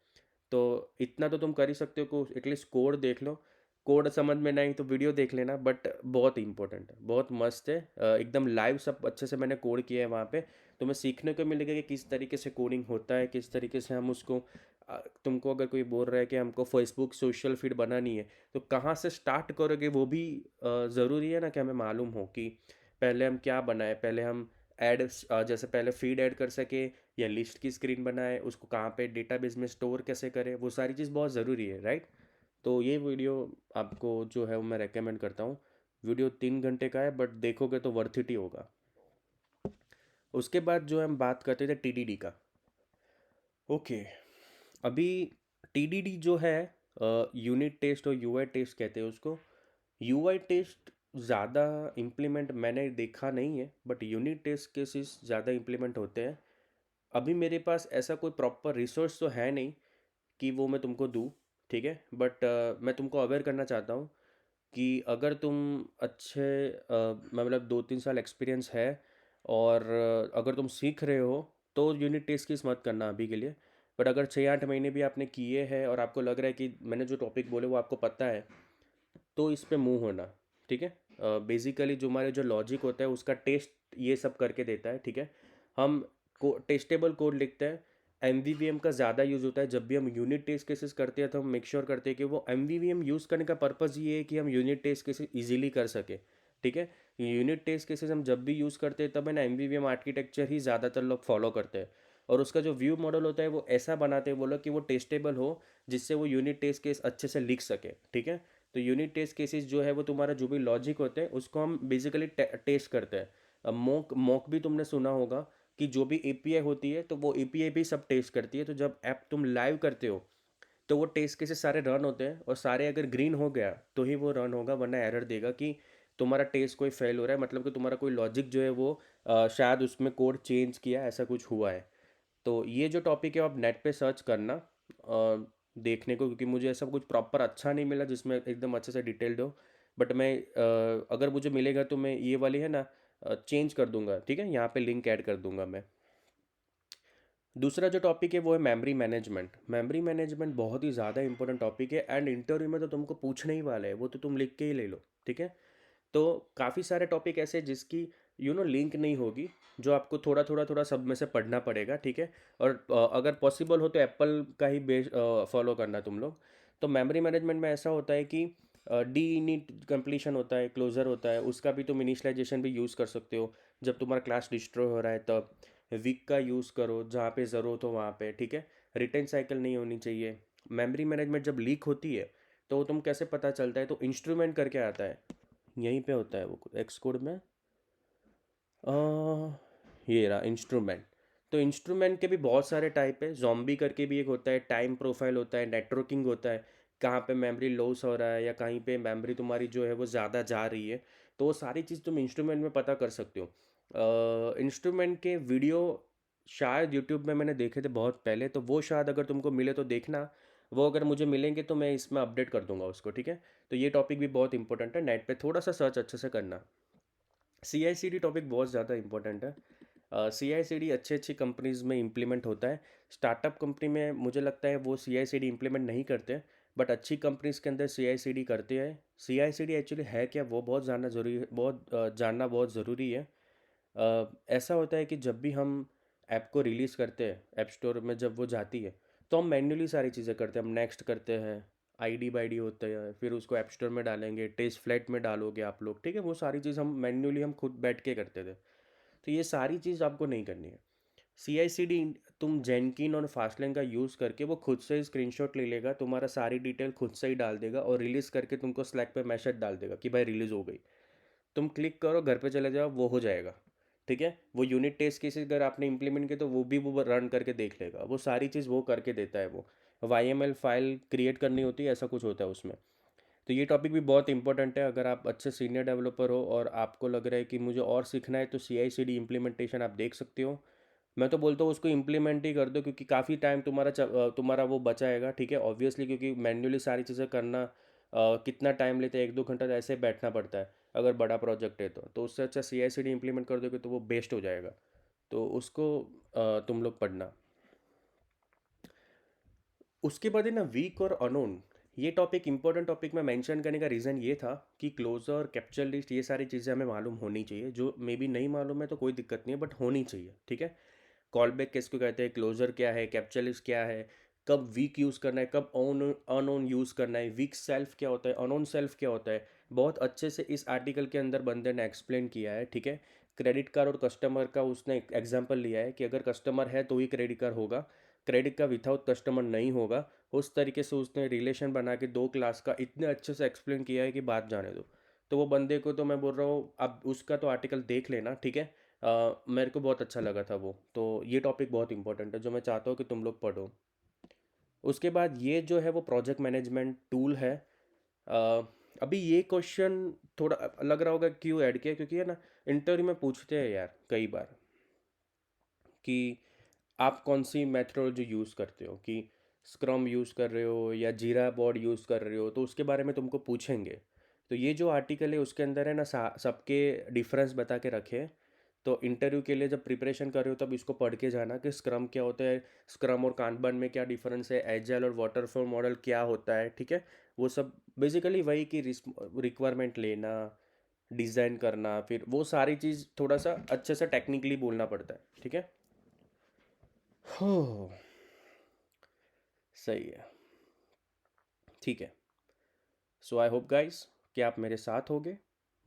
तो इतना तो तुम कर ही सकते हो को एटलीस्ट कोड देख लो। कोड समझ में नहीं तो वीडियो देख लेना, बट बहुत इंपॉर्टेंट है, बहुत मस्त है, एकदम लाइव सब अच्छे से मैंने कोड किया है वहाँ पे। तुम्हें सीखने को मिलेगा कि किस तरीके से कोडिंग होता है, किस तरीके से हम उसको तुमको अगर कोई बोल रहा है कि हमको फेसबुक सोशल फीड बनानी है, तो कहाँ से स्टार्ट करोगे वो भी ज़रूरी है ना कि हमें मालूम हो कि पहले हम क्या बनाए। पहले हम ऐड, जैसे पहले फीड ऐड कर सके या लिस्ट की स्क्रीन बनाए, उसको कहाँ पे डेटाबेस में स्टोर कैसे करें, वो सारी चीज़ बहुत ज़रूरी है, राइट। तो ये वीडियो आपको जो है वो मैं रेकमेंड करता हूँ। वीडियो 3 घंटे का है, बट देखोगे तो वर्थ इट ही होगा। उसके बाद जो हम बात करते थे टीडीडी का। ओके, अभी टीडीडी जो है, यूनिट टेस्ट और यूआई टेस्ट कहते हैं उसको। यूआई टेस्ट ज़्यादा इम्प्लीमेंट मैंने देखा नहीं है, बट यूनिट टेस्ट केसेस ज़्यादा इम्प्लीमेंट होते हैं। अभी मेरे पास ऐसा कोई प्रॉपर रिसोर्स तो है नहीं कि वो मैं तुमको दूँ, ठीक है। बट मैं तुमको अवेयर करना चाहता हूँ कि अगर तुम अच्छे मतलब 2-3 साल एक्सपीरियंस है और अगर तुम सीख रहे हो, तो यूनिट टेस्ट की मत करना अभी के लिए। बट अगर 6-8 महीने भी आपने किए हैं और आपको लग रहा है कि मैंने जो टॉपिक बोले वो आपको पता है, तो इस पे मूव होना, ठीक है। बेसिकली जो हमारे जो लॉजिक होता है उसका टेस्ट ये सब करके देता है, ठीक है। हम टेस्टेबल कोड लिखते हैं। एम का ज़्यादा यूज़ होता है जब भी हम यूनिट टेस्ट केसेस करते हैं, तो हम मेक श्योर करते हैं कि वो एम यूज़ करने का पर्पज़ ये है कि हम यूनिट टेस्ट केसेस इजीली कर सके, ठीक है। यूनिट टेस्ट केसेस हम जब भी यूज़ करते हैं तब है ना, एम आर्किटेक्चर ही ज़्यादातर लोग फॉलो करते हैं। और उसका जो व्यू मॉडल होता है वो ऐसा बनाते हैं वो लोग कि वो टेस्टेबल हो, जिससे वो यूनिट टेस्ट केस अच्छे से लिख सके, ठीक है। तो यूनिट टेस्ट केसेस जो है वो तुम्हारा जो भी लॉजिक होते हैं उसको हम बेसिकली टेस्ट करते हैं। अब मॉक मॉक भी तुमने सुना होगा कि जो भी एपीआई होती है तो वो एपीआई भी सब टेस्ट करती है। तो जब ऐप तुम लाइव करते हो तो वो टेस्ट केसेस सारे रन होते हैं, और सारे अगर ग्रीन हो गया तो ही वो रन होगा, वरना एरर देगा कि तुम्हारा टेस्ट कोई फेल हो रहा है, मतलब कि तुम्हारा कोई लॉजिक जो है वो शायद उसमें कोड चेंज किया, ऐसा कुछ हुआ है। तो ये जो टॉपिक है आप नेट पे सर्च करना देखने को, क्योंकि मुझे ऐसा कुछ प्रॉपर अच्छा नहीं मिला जिसमें एकदम अच्छे से डिटेल्ड हो। बट मैं अगर मुझे मिलेगा तो मैं ये वाली है ना चेंज कर दूंगा, ठीक है। यहाँ पे लिंक ऐड कर दूंगा मैं। दूसरा जो टॉपिक है वो है मेमोरी मैनेजमेंट। मेमोरी मैनेजमेंट बहुत ही ज़्यादा इंपॉर्टेंट टॉपिक है, एंड इंटरव्यू में तो तुमको पूछने ही वाला है, वो तो तुम लिख के ही ले लो, ठीक है। तो काफ़ी सारे टॉपिक ऐसे हैं जिसकी लिंक नहीं होगी, जो आपको थोड़ा थोड़ा थोड़ा सब में से पढ़ना पड़ेगा, ठीक है। और अगर पॉसिबल हो तो एप्पल का ही बेस फॉलो करना तुम लोग। तो मेमोरी मैनेजमेंट में ऐसा होता है कि डी इनिट कंप्लीशन होता है, क्लोजर होता है, उसका भी तुम इनिशलाइजेशन भी यूज़ कर सकते हो जब तुम्हारा क्लास डिस्ट्रॉय हो रहा है तब। वीक का यूज़ करो जहाँ पे ज़रूरत हो वहाँ पे, ठीक है। रिटर्न साइकिल नहीं होनी चाहिए। मेमोरी मैनेजमेंट जब लीक होती है तो तुम कैसे पता चलता है, तो इंस्ट्रूमेंट करके आता है, यहीं पे होता है वो एक्स कोड में। ये रहा इंस्ट्रूमेंट। तो इंस्ट्रूमेंट के भी बहुत सारे टाइप है। जॉम्बी करके भी एक होता है, टाइम प्रोफाइल होता है, नेटवर्किंग होता है, कहाँ पे मेमोरी लॉस हो रहा है या कहीं पे मेमोरी तुम्हारी जो है वो ज़्यादा जा रही है। तो वो सारी चीज़ तुम इंस्ट्रूमेंट में पता कर सकते हो। इंस्ट्रूमेंट के वीडियो शायद यूट्यूब में मैंने देखे थे बहुत पहले, तो वो शायद अगर तुमको मिले तो देखना। वो अगर मुझे मिलेंगे तो मैं इसमें अपडेट कर दूंगा उसको, ठीक है। तो ये टॉपिक भी बहुत इंपॉर्टेंट है, नेट पे थोड़ा सा सर्च अच्छे से करना। सी आई सी डी टॉपिक बहुत ज़्यादा इंपॉर्टेंट है। सी आई सी डी अच्छी अच्छी कंपनीज़ में इम्प्लीमेंट होता है। स्टार्टअप कंपनी में मुझे लगता है वो सी आई सी डी इम्प्लीमेंट नहीं करते, बट अच्छी कंपनीज़ के अंदर सी आई सी डी करते हैं। सी आई सी डी एक्चुअली है क्या, वो बहुत जानना ज़रूरी है, बहुत जानना बहुत ज़रूरी है। ऐसा होता है कि जब भी हम ऐप को रिलीज़ करते हैं, ऐप स्टोर में जब वो जाती है, तो हम मैन्युअली सारी चीज़ें करते हैं। हम नेक्स्ट करते हैं, आईडी बाईडी होता है, फिर उसको ऐप स्टोर में डालेंगे, टेस्ट फ्लाइट में डालोगे आप लोग, ठीक है। वो सारी चीज़ हम मैन्युअली हम खुद बैठ के करते थे। तो ये सारी चीज़ आपको नहीं करनी है। सी आई सी डी तुम जेनकिन और फास्टलाइन का यूज़ करके वो खुद से ही स्क्रीनशॉट ले लेगा, तुम्हारा सारी डिटेल खुद से ही डाल देगा, और रिलीज़ करके तुमको स्लैक पे मैसेज डाल देगा कि भाई रिलीज़ हो गई। तुम क्लिक करो, घर पे चले जाओ, वो हो जाएगा, ठीक है। वो यूनिट टेस्ट केसेस अगर आपने इंप्लीमेंट किए तो वो भी वो रन करके देख लेगा, वो सारी चीज़ वो करके देता है। वो YML फाइल क्रिएट करनी होती है, ऐसा कुछ होता है उसमें। तो ये टॉपिक भी बहुत इंपॉर्टेंट है। अगर आप अच्छे सीनियर डेवलपर हो और आपको लग रहा है कि मुझे और सीखना है, तो CI/CD इम्प्लीमेंटेशन आप देख सकते हो। मैं तो बोलता हूँ उसको इम्प्लीमेंट ही कर दो, क्योंकि काफ़ी टाइम तुम्हारा वो बचाएगा, ठीक है। ऑब्वियसली क्योंकि मैन्युअली सारी चीज़ें करना कितना टाइम लेता है, 1-2 घंटा तो ऐसे बैठना पड़ता है अगर बड़ा प्रोजेक्ट है तो उससे अच्छा CI/CD इम्प्लीमेंट कर दोगे तो वो बेस्ट हो जाएगा। तो उसको तुम लोग पढ़ना। उसके बाद है ना वीक और अनोन। ये टॉपिक इंपॉर्टेंट टॉपिक में मेंशन करने का रीज़न ये था कि क्लोजर, कैप्चर लिस्ट, ये सारी चीज़ें हमें मालूम होनी चाहिए। जो मे बी नहीं मालूम है तो कोई दिक्कत नहीं है, बट होनी चाहिए, ठीक है। कॉल बैक किसको कहते हैं, क्लोजर क्या है, कैप्चर लिस्ट क्या है, कब वीक यूज़ करना है, कब अनओन यूज़ करना है, वीक सेल्फ क्या होता है, अनओन सेल्फ क्या होता है, बहुत अच्छे से इस आर्टिकल के अंदर बंदे ने एक्सप्लेन किया है। ठीक है, क्रेडिट कार्ड और कस्टमर का उसने एग्जांपल लिया है कि अगर कस्टमर है तो ही क्रेडिट कार्ड होगा, क्रेडिट का विथआउट कस्टमर नहीं होगा। उस तरीके से उसने रिलेशन बना के दो क्लास का इतने अच्छे से एक्सप्लेन किया है कि बात जाने दो। तो वो बंदे को तो मैं बोल रहा हूँ, अब उसका तो आर्टिकल देख लेना। ठीक है, मेरे को बहुत अच्छा लगा था वो। तो ये टॉपिक बहुत इंपॉर्टेंट है जो मैं चाहता हूँ कि तुम लोग पढ़ो। उसके बाद ये जो है वो प्रोजेक्ट मैनेजमेंट टूल है। अ, अभी ये क्वेश्चन थोड़ा लग रहा होगा क्यों ऐड किया, क्योंकि है ना, इंटरव्यू में पूछते हैं यार कई बार कि आप कौन सी मेथडोलॉजी यूज़ करते हो, कि स्क्रम यूज़ कर रहे हो या जीरा बोर्ड यूज़ कर रहे हो, तो उसके बारे में तुमको पूछेंगे। तो ये जो आर्टिकल है उसके अंदर है ना, सबके डिफरेंस बता के रखे। तो इंटरव्यू के लिए जब प्रिपरेशन कर रहे हो तब इसको पढ़ के जाना कि स्क्रम क्या होता है, स्क्रम और कानबन में क्या डिफरेंस है, एजाइल और वाटरफॉल मॉडल क्या होता है। ठीक है, वो सब बेसिकली वही कि रिक्वायरमेंट लेना, डिज़ाइन करना, फिर वो सारी चीज़ थोड़ा सा अच्छे से टेक्निकली बोलना पड़ता है। ठीक है। हो, सही है। ठीक है, सो आई होप गाइस कि आप मेरे साथ होगे।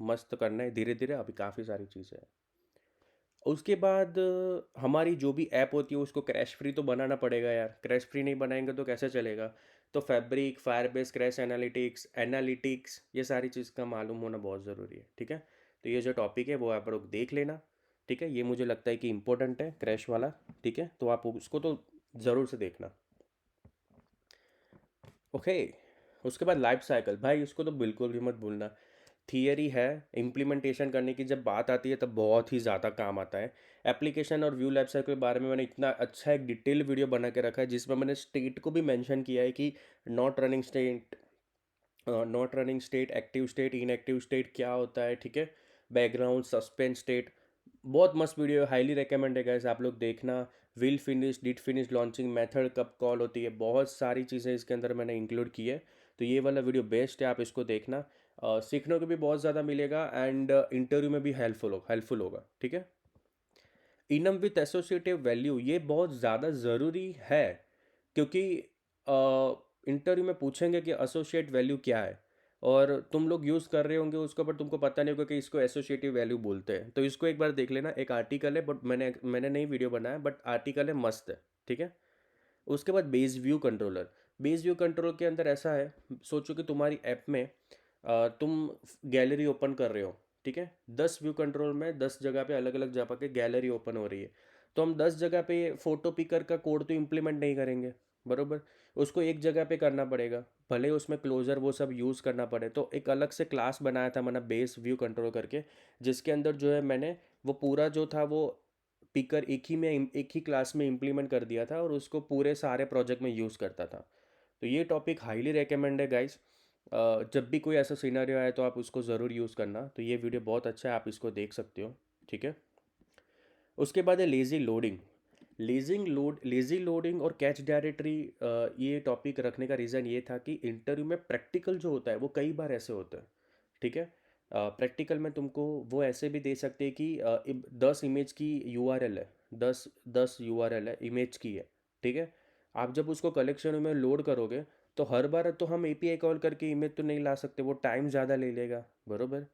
मस्त करना है धीरे धीरे, अभी काफ़ी सारी चीज़ें हैं। उसके बाद हमारी जो भी ऐप होती है उसको क्रैश फ्री तो बनाना पड़ेगा यार, क्रैश फ्री नहीं बनाएंगे तो कैसे चलेगा। तो fabric, Firebase, crash analytics analytics ये सारी चीज़ का मालूम होना बहुत ज़रूरी है। ठीक है, तो ये जो टॉपिक है वो आप लोग देख लेना। ठीक है, ये मुझे लगता है कि इम्पोर्टेंट है क्रैश वाला। ठीक है, तो आप उसको तो ज़रूर से देखना। ओके, उसके बाद लाइफ साइकिल, भाई उसको तो बिल्कुल भी मत भूलना। थियरी है, इम्प्लीमेंटेशन करने की जब बात आती है तब बहुत ही ज़्यादा काम आता है। एप्लीकेशन और व्यू लाइफ साइकिल के बारे में मैंने इतना अच्छा एक डिटेल वीडियो बना के रखा है जिसमें मैंने स्टेट को भी मेंशन किया है कि not running state, not running state, active state, inactive state क्या होता है। ठीक है, बैकग्राउंड, सस्पेंस स्टेट, बहुत मस्त वीडियो है, हाईली रिकमेंड है गाइस, आप लोग देखना। Will finish, did finish, launching method कब कॉल होती है, बहुत सारी चीज़ें इसके अंदर मैंने इंक्लूड की है। तो ये वाला वीडियो बेस्ट है, आप इसको देखना। सीखने को भी बहुत ज़्यादा मिलेगा एंड इंटरव्यू में भी हेल्पफुल होगा। ठीक है, इनम विथ एसोसिएटिव वैल्यू ये बहुत ज़्यादा ज़रूरी है, क्योंकि इंटरव्यू में पूछेंगे कि एसोसिएट वैल्यू क्या है, और तुम लोग यूज़ कर रहे होंगे उसको, पर तुमको पता नहीं होगा कि इसको एसोसिएटिव वैल्यू बोलते हैं। तो इसको एक बार देख लेना, एक आर्टिकल है, बट मैंने नहीं वीडियो बनाया, बट आर्टिकल है, मस्त है। ठीक है, उसके बाद base view controller. Base view control के अंदर ऐसा है, सोचो कि तुम्हारी ऐप में तुम गैलरी ओपन कर रहे हो। ठीक है, 10 व्यू कंट्रोल में 10 जगह पे अलग अलग जगह पे गैलरी ओपन हो रही है। तो हम 10 जगह पे फोटो पिकर का कोड तो इम्प्लीमेंट नहीं करेंगे, बरोबर। उसको एक जगह पे करना पड़ेगा, भले उसमें क्लोजर वो सब यूज़ करना पड़े। तो एक अलग से क्लास बनाया था मैंने बेस व्यू कंट्रोल करके, जिसके अंदर जो है मैंने वो पूरा जो था वो पिकर एक ही क्लास में इम्प्लीमेंट कर दिया था और उसको पूरे सारे प्रोजेक्ट में यूज़ करता था। तो ये टॉपिक हाईली रिकमेंड है गाइस। जब भी कोई ऐसा सिनेरियो आए तो आप उसको ज़रूर यूज़ करना। तो ये वीडियो बहुत अच्छा है, आप इसको देख सकते हो। ठीक है, उसके बाद है लेज़ी लोडिंग। लेज़ी लोडिंग और कैच डायरेक्टरी। ये टॉपिक रखने का रीज़न ये था कि इंटरव्यू में प्रैक्टिकल जो होता है वो कई बार ऐसे होता है। ठीक है, प्रैक्टिकल में तुमको वो ऐसे भी दे सकते हैं कि 10 इमेज की यूआरएल है, 10 यूआरएल है, इमेज की है। ठीक है, आप जब उसको कलेक्शन में लोड करोगे तो हर बार तो हम एपीआई कॉल करके इमेज तो नहीं ला सकते, वो टाइम ज़्यादा ले लेगा, बरोबर।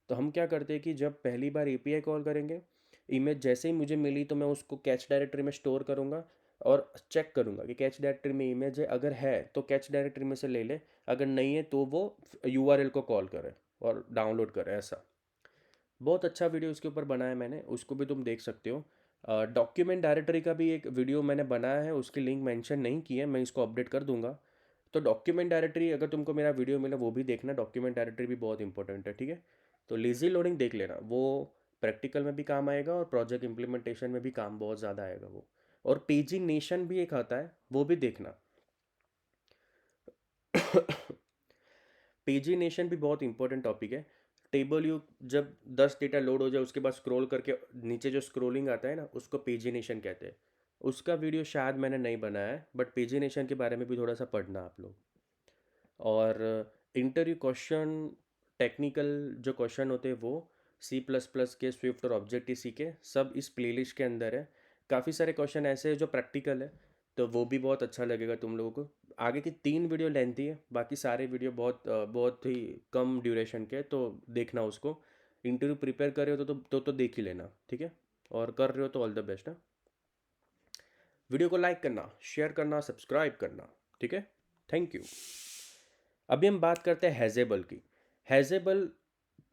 तो हम क्या करते हैं कि जब पहली बार एपीआई कॉल करेंगे, इमेज जैसे ही मुझे मिली तो मैं उसको कैच डायरेक्टरी में स्टोर करूँगा और चेक करूँगा कि कैच डायरेक्टरी में इमेज है, अगर है तो कैच डायरेक्टरी में से ले ले, अगर नहीं है तो वो यूआरएल को कॉल करे और डाउनलोड करे। ऐसा बहुत अच्छा वीडियो उसके ऊपर बनाया मैंने, उसको भी तुम देख सकते हो। डॉक्यूमेंट डायरेक्टरी का भी एक वीडियो मैंने बनाया है, उसकी लिंक मेंशन नहीं की है, मैं इसको अपडेट कर दूंगा। तो डॉक्यूमेंट डायरेक्टरी अगर तुमको मेरा वीडियो मिला वो भी देखना, डॉक्यूमेंट डायरेक्टरी भी बहुत इंपॉर्टेंट है। ठीक है, तो लेज़ी लोडिंग देख लेना, वो प्रैक्टिकल में भी काम आएगा और प्रोजेक्ट इम्प्लीमेंटेशन में भी काम बहुत ज़्यादा आएगा वो। और पेजिनेशन भी एक आता है, वो भी देखना। पेजिनेशन भी बहुत इंपॉर्टेंट टॉपिक है। टेबल यू जब 10 डेटा लोड हो जाए उसके बाद स्क्रॉल करके नीचे जो स्क्रॉलिंग आता है ना उसको पेजिनेशन कहते हैं। उसका वीडियो शायद मैंने नहीं बनाया है, बट पेजिनेशन के बारे में भी थोड़ा सा पढ़ना आप लोग। और इंटरव्यू क्वेश्चन, टेक्निकल जो क्वेश्चन होते हैं वो C++ के, स्विफ्ट और ऑब्जेक्टिव सी के, सब इस प्लेलिस्ट के अंदर है। काफ़ी सारे क्वेश्चन ऐसे हैं जो प्रैक्टिकल है, तो वो भी बहुत अच्छा लगेगा तुम लोगों को। आगे की 3 वीडियो लेंथी है, बाकी सारे वीडियो बहुत ही कम ड्यूरेशन के, तो देखना उसको। इंटरव्यू प्रिपेयर कर रहे हो तो देख ही लेना, ठीक है। और कर रहे हो तो ऑल द बेस्ट है। वीडियो को लाइक करना, शेयर करना, सब्सक्राइब करना, ठीक है। Thank you. अभी हम बात करते हैं हैज़ेबल की। हैज़ेबल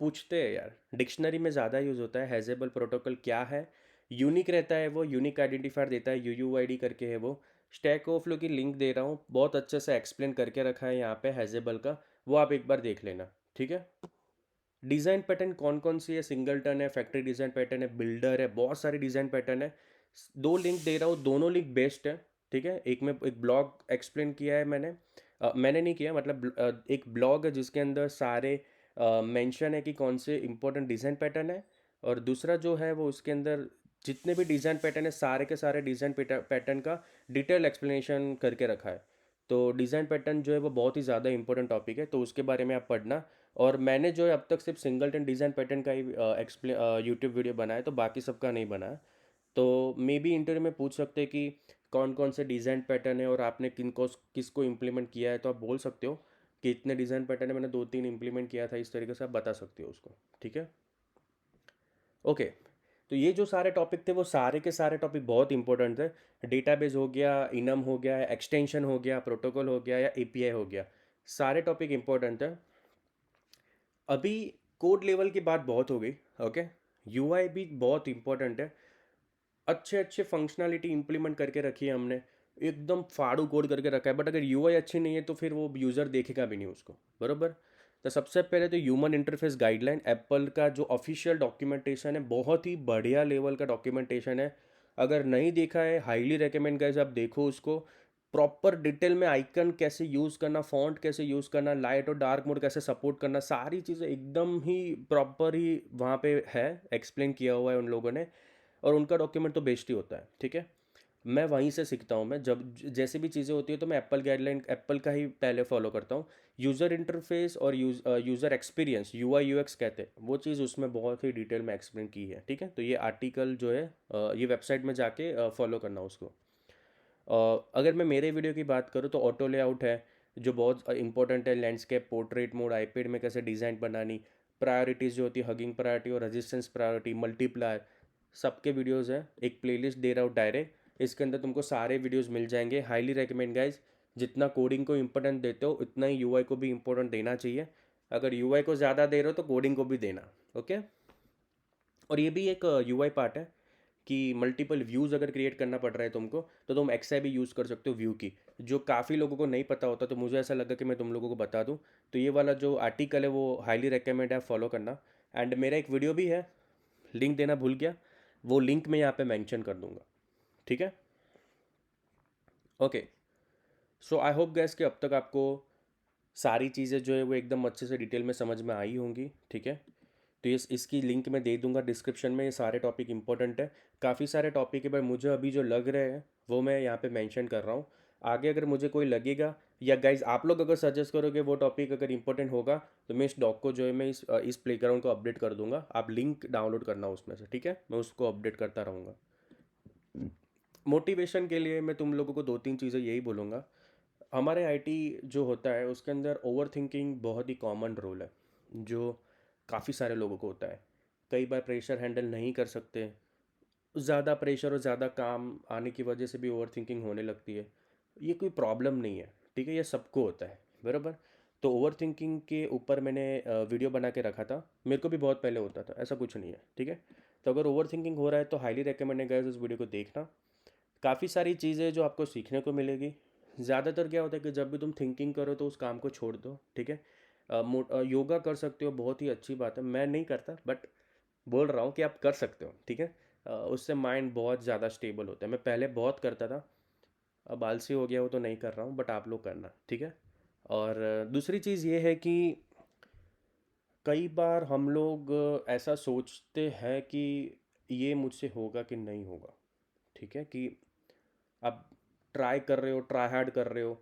पूछते हैं यार, डिक्शनरी में ज़्यादा यूज़ होता है। हैज़ेबल प्रोटोकॉल क्या है? यूनिक रहता है वो, यूनिक आइडेंटिफायर देता है, यूयूआईडी करके है वो। स्टैक ओवरफ्लो की लिंक दे रहा हूँ, बहुत अच्छे से एक्सप्लेन करके रखा है यहाँ पे हैज़ेबल का, वो आप एक बार देख लेना, ठीक है। डिज़ाइन पैटर्न कौन कौन सी है? सिंगलटन है, फैक्ट्री डिज़ाइन पैटर्न है, बिल्डर है, बहुत सारे डिज़ाइन पैटर्न है। 2 लिंक दे रहा हूँ, दोनों लिंक बेस्ट है, ठीक है। एक में एक ब्लॉग एक्सप्लेन किया है मैंने, मैंने नहीं किया, मतलब एक ब्लॉग है जिसके अंदर सारे मेंशन है कि कौन से इंपॉर्टेंट डिज़ाइन पैटर्न है। और दूसरा जो है वो उसके अंदर जितने भी डिज़ाइन पैटर्न है, सारे के सारे डिज़ाइन पैटर्न का डिटेल एक्सप्लेनेशन करके रखा है। तो डिज़ाइन पैटर्न जो है वो बहुत ही ज़्यादा इंपॉर्टेंट टॉपिक है, तो उसके बारे में आप पढ़ना। और मैंने जो है अब तक सिर्फ सिंगलटन डिज़ाइन पैटर्न का ही यूट्यूब वीडियो बनाया है, तो बाकी सबका नहीं बनाया। तो मे बी इंटरव्यू में पूछ सकते हैं कि कौन कौन से डिज़ाइन पैटर्न है और आपने किनको किसको इम्प्लीमेंट किया है, तो आप बोल सकते हो कि इतने डिज़ाइन पैटर्न है, मैंने 2-3 इम्प्लीमेंट किया था, इस तरीके से आप बता सकते हो उसको, ठीक है। ओके। तो ये जो सारे टॉपिक थे वो सारे के सारे टॉपिक बहुत इंपॉर्टेंट थे। डेटाबेस हो गया, इनम हो गया, एक्सटेंशन हो गया, प्रोटोकॉल हो गया या एपीआई हो गया, सारे टॉपिक इंपॉर्टेंट है। अभी कोड लेवल की बात बहुत हो गई, ओके। यूआई भी बहुत इंपॉर्टेंट है। अच्छे अच्छे फंक्शनैलिटी इंप्लीमेंट करके रखी है हमने, एकदम फाड़ू कोड करके रखा है, बट अगर यूआई अच्छी नहीं है तो फिर वो यूज़र देखेगा भी नहीं उसको, बरोबर। तो सबसे पहले तो ह्यूमन इंटरफेस गाइडलाइन, एप्पल का जो ऑफिशियल डॉक्यूमेंटेशन है, बहुत ही बढ़िया लेवल का डॉक्यूमेंटेशन है। अगर नहीं देखा है, हाईली रिकमेंड गाइस आप देखो उसको। प्रॉपर डिटेल में आइकन कैसे यूज़ करना, फॉन्ट कैसे यूज़ करना, लाइट और डार्क मोड कैसे सपोर्ट करना, सारी चीज़ें एकदम ही प्रॉपर ही वहाँ पे है, एक्सप्लेन किया हुआ है उन लोगों ने। और उनका डॉक्यूमेंट तो बेस्ट ही होता है, ठीक है। मैं वहीं से सीखता हूँ, मैं जब जैसे भी चीज़ें होती है तो मैं एप्पल गाइडलाइन, एप्पल का ही पहले फॉलो करता हूँ। यूज़र इंटरफेस और यूज़र एक्सपीरियंस, यूआई यूएक्स कहते हैं, वो चीज़ उसमें बहुत ही डिटेल में एक्सप्लेन की है, ठीक है। तो ये आर्टिकल जो है ये वेबसाइट में जाके फॉलो करना उसको। अगर मैं मेरे वीडियो की बात करूँ तो ऑटो लेआउट है, जो बहुत इंपॉर्टेंट है। लैंडस्केप, पोर्ट्रेट मोड, आईपैड में कैसे डिज़ाइन बनानी, प्रायोरिटीज़ जो होती है, हगिंग प्रायोरिटी और रेजिस्टेंस प्रायोरिटी, मल्टीप्लायर, सबके वीडियोज़ हैं। एक प्लेलिस्ट दे रहा हूँ डायरेक्ट, इसके अंदर तुमको सारे वीडियोज़ मिल जाएंगे। हाईली रिकमेंड गाइज, जितना कोडिंग को इंपॉर्टेंट देते हो उतना ही यूआई को भी इंपॉर्टेंट देना चाहिए। अगर यूआई को ज़्यादा दे रहे हो तो कोडिंग को भी देना, ओके। और ये भी एक यूआई पार्ट है कि मल्टीपल व्यूज़ अगर क्रिएट करना पड़ रहा है तुमको, तो तुम एक्सआई भी यूज़ कर सकते हो व्यू की, जो काफ़ी लोगों को नहीं पता होता, तो मुझे ऐसा लगा कि मैं तुम लोगों को बता दूं। तो ये वाला जो आर्टिकल है वो हाईली रिकमेंड है, फॉलो करना। एंड मेरा एक वीडियो भी है, लिंक देना भूल गया, वो लिंक मैं यहाँ पे मेंशन कर दूंगा, ठीक है। Okay. So I hope gas कि अब तक आपको सारी चीज़ें जो है वो एकदम अच्छे से डिटेल में समझ में आई होंगी, ठीक है। तो ये इसकी लिंक मैं दे दूंगा डिस्क्रिप्शन में। ये सारे टॉपिक इंपॉर्टेंट है, काफ़ी सारे टॉपिक है, पर मुझे अभी जो लग रहे हैं वो मैं यहाँ पे मेंशन कर रहा हूँ। आगे अगर मुझे कोई लगेगा, या गाइज आप लोग अगर सजेस्ट करोगे वो टॉपिक अगर इंपॉर्टेंट होगा, तो मैं इस डॉक को जो है मैं इस प्लेग्राउंड को अपडेट कर दूंगा। आप लिंक डाउनलोड करना उसमें से, ठीक है, मैं उसको अपडेट करता रहूँगा। मोटिवेशन के लिए मैं तुम लोगों को 2-3 चीज़ें यही बोलूँगा। हमारे आईटी जो होता है उसके अंदर ओवर थिंकिंग बहुत ही कॉमन रोल है, जो काफ़ी सारे लोगों को होता है। कई बार प्रेशर हैंडल नहीं कर सकते, ज़्यादा प्रेशर और ज़्यादा काम आने की वजह से भी ओवर थिंकिंग होने लगती है। ये कोई प्रॉब्लम नहीं है, ठीक है, ये सबको होता है, बराबर। तो ओवर थिंकिंग के ऊपर मैंने वीडियो बना के रखा था, मेरे को भी बहुत पहले होता था, ऐसा कुछ नहीं है, ठीक है। तो अगर ओवर थिंकिंग हो रहा है तो हाईली रिकमेंड है गाइस उस वीडियो को देखना। काफ़ी सारी चीज़ें जो आपको सीखने को मिलेगी। ज़्यादातर क्या होता है कि जब भी तुम थिंकिंग करो तो उस काम को छोड़ दो, ठीक है। योगा कर सकते हो, बहुत ही अच्छी बात है, मैं नहीं करता बट बोल रहा हूँ कि आप कर सकते हो, ठीक है। उससे माइंड बहुत ज़्यादा स्टेबल होता है। मैं पहले बहुत करता था, अब आलसी हो गया हो तो नहीं कर रहा हूँ, बट आप लोग करना, ठीक है। और दूसरी चीज़ ये है कि कई बार हम लोग ऐसा सोचते हैं कि ये मुझसे होगा कि नहीं होगा, ठीक है, कि आप ट्राई कर रहे हो, ट्राई हार्ड कर रहे हो,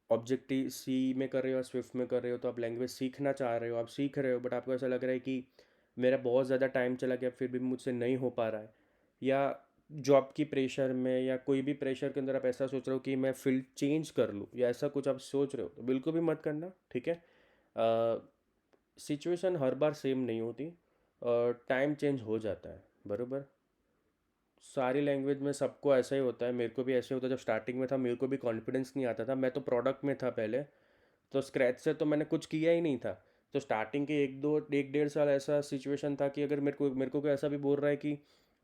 ऑब्जेक्टिव सी में कर रहे हो, स्विफ्ट में कर रहे हो, तो आप लैंग्वेज सीखना चाह रहे हो, आप सीख रहे हो, बट आपको ऐसा लग रहा है कि मेरा बहुत ज़्यादा टाइम चला गया फिर भी मुझसे नहीं हो पा रहा है। या जॉब की प्रेशर में या कोई भी प्रेशर के अंदर आप ऐसा सोच रहे हो कि मैं फील्ड चेंज कर लूँ या ऐसा कुछ आप सोच रहे हो तो बिल्कुल भी मत करना, ठीक है। सिचुएशन हर बार सेम नहीं होती और टाइम चेंज हो जाता है, बरोबर। सारी लैंग्वेज में सबको ऐसा ही होता है, मेरे को भी ऐसे होता है। जब स्टार्टिंग में था मेरे को भी कॉन्फिडेंस नहीं आता था, मैं तो प्रोडक्ट में था पहले, तो स्क्रैच से तो मैंने कुछ किया ही नहीं था। तो स्टार्टिंग के एक डेढ़ साल ऐसा सिचुएशन था कि अगर मेरे को कोई ऐसा भी बोल रहा है कि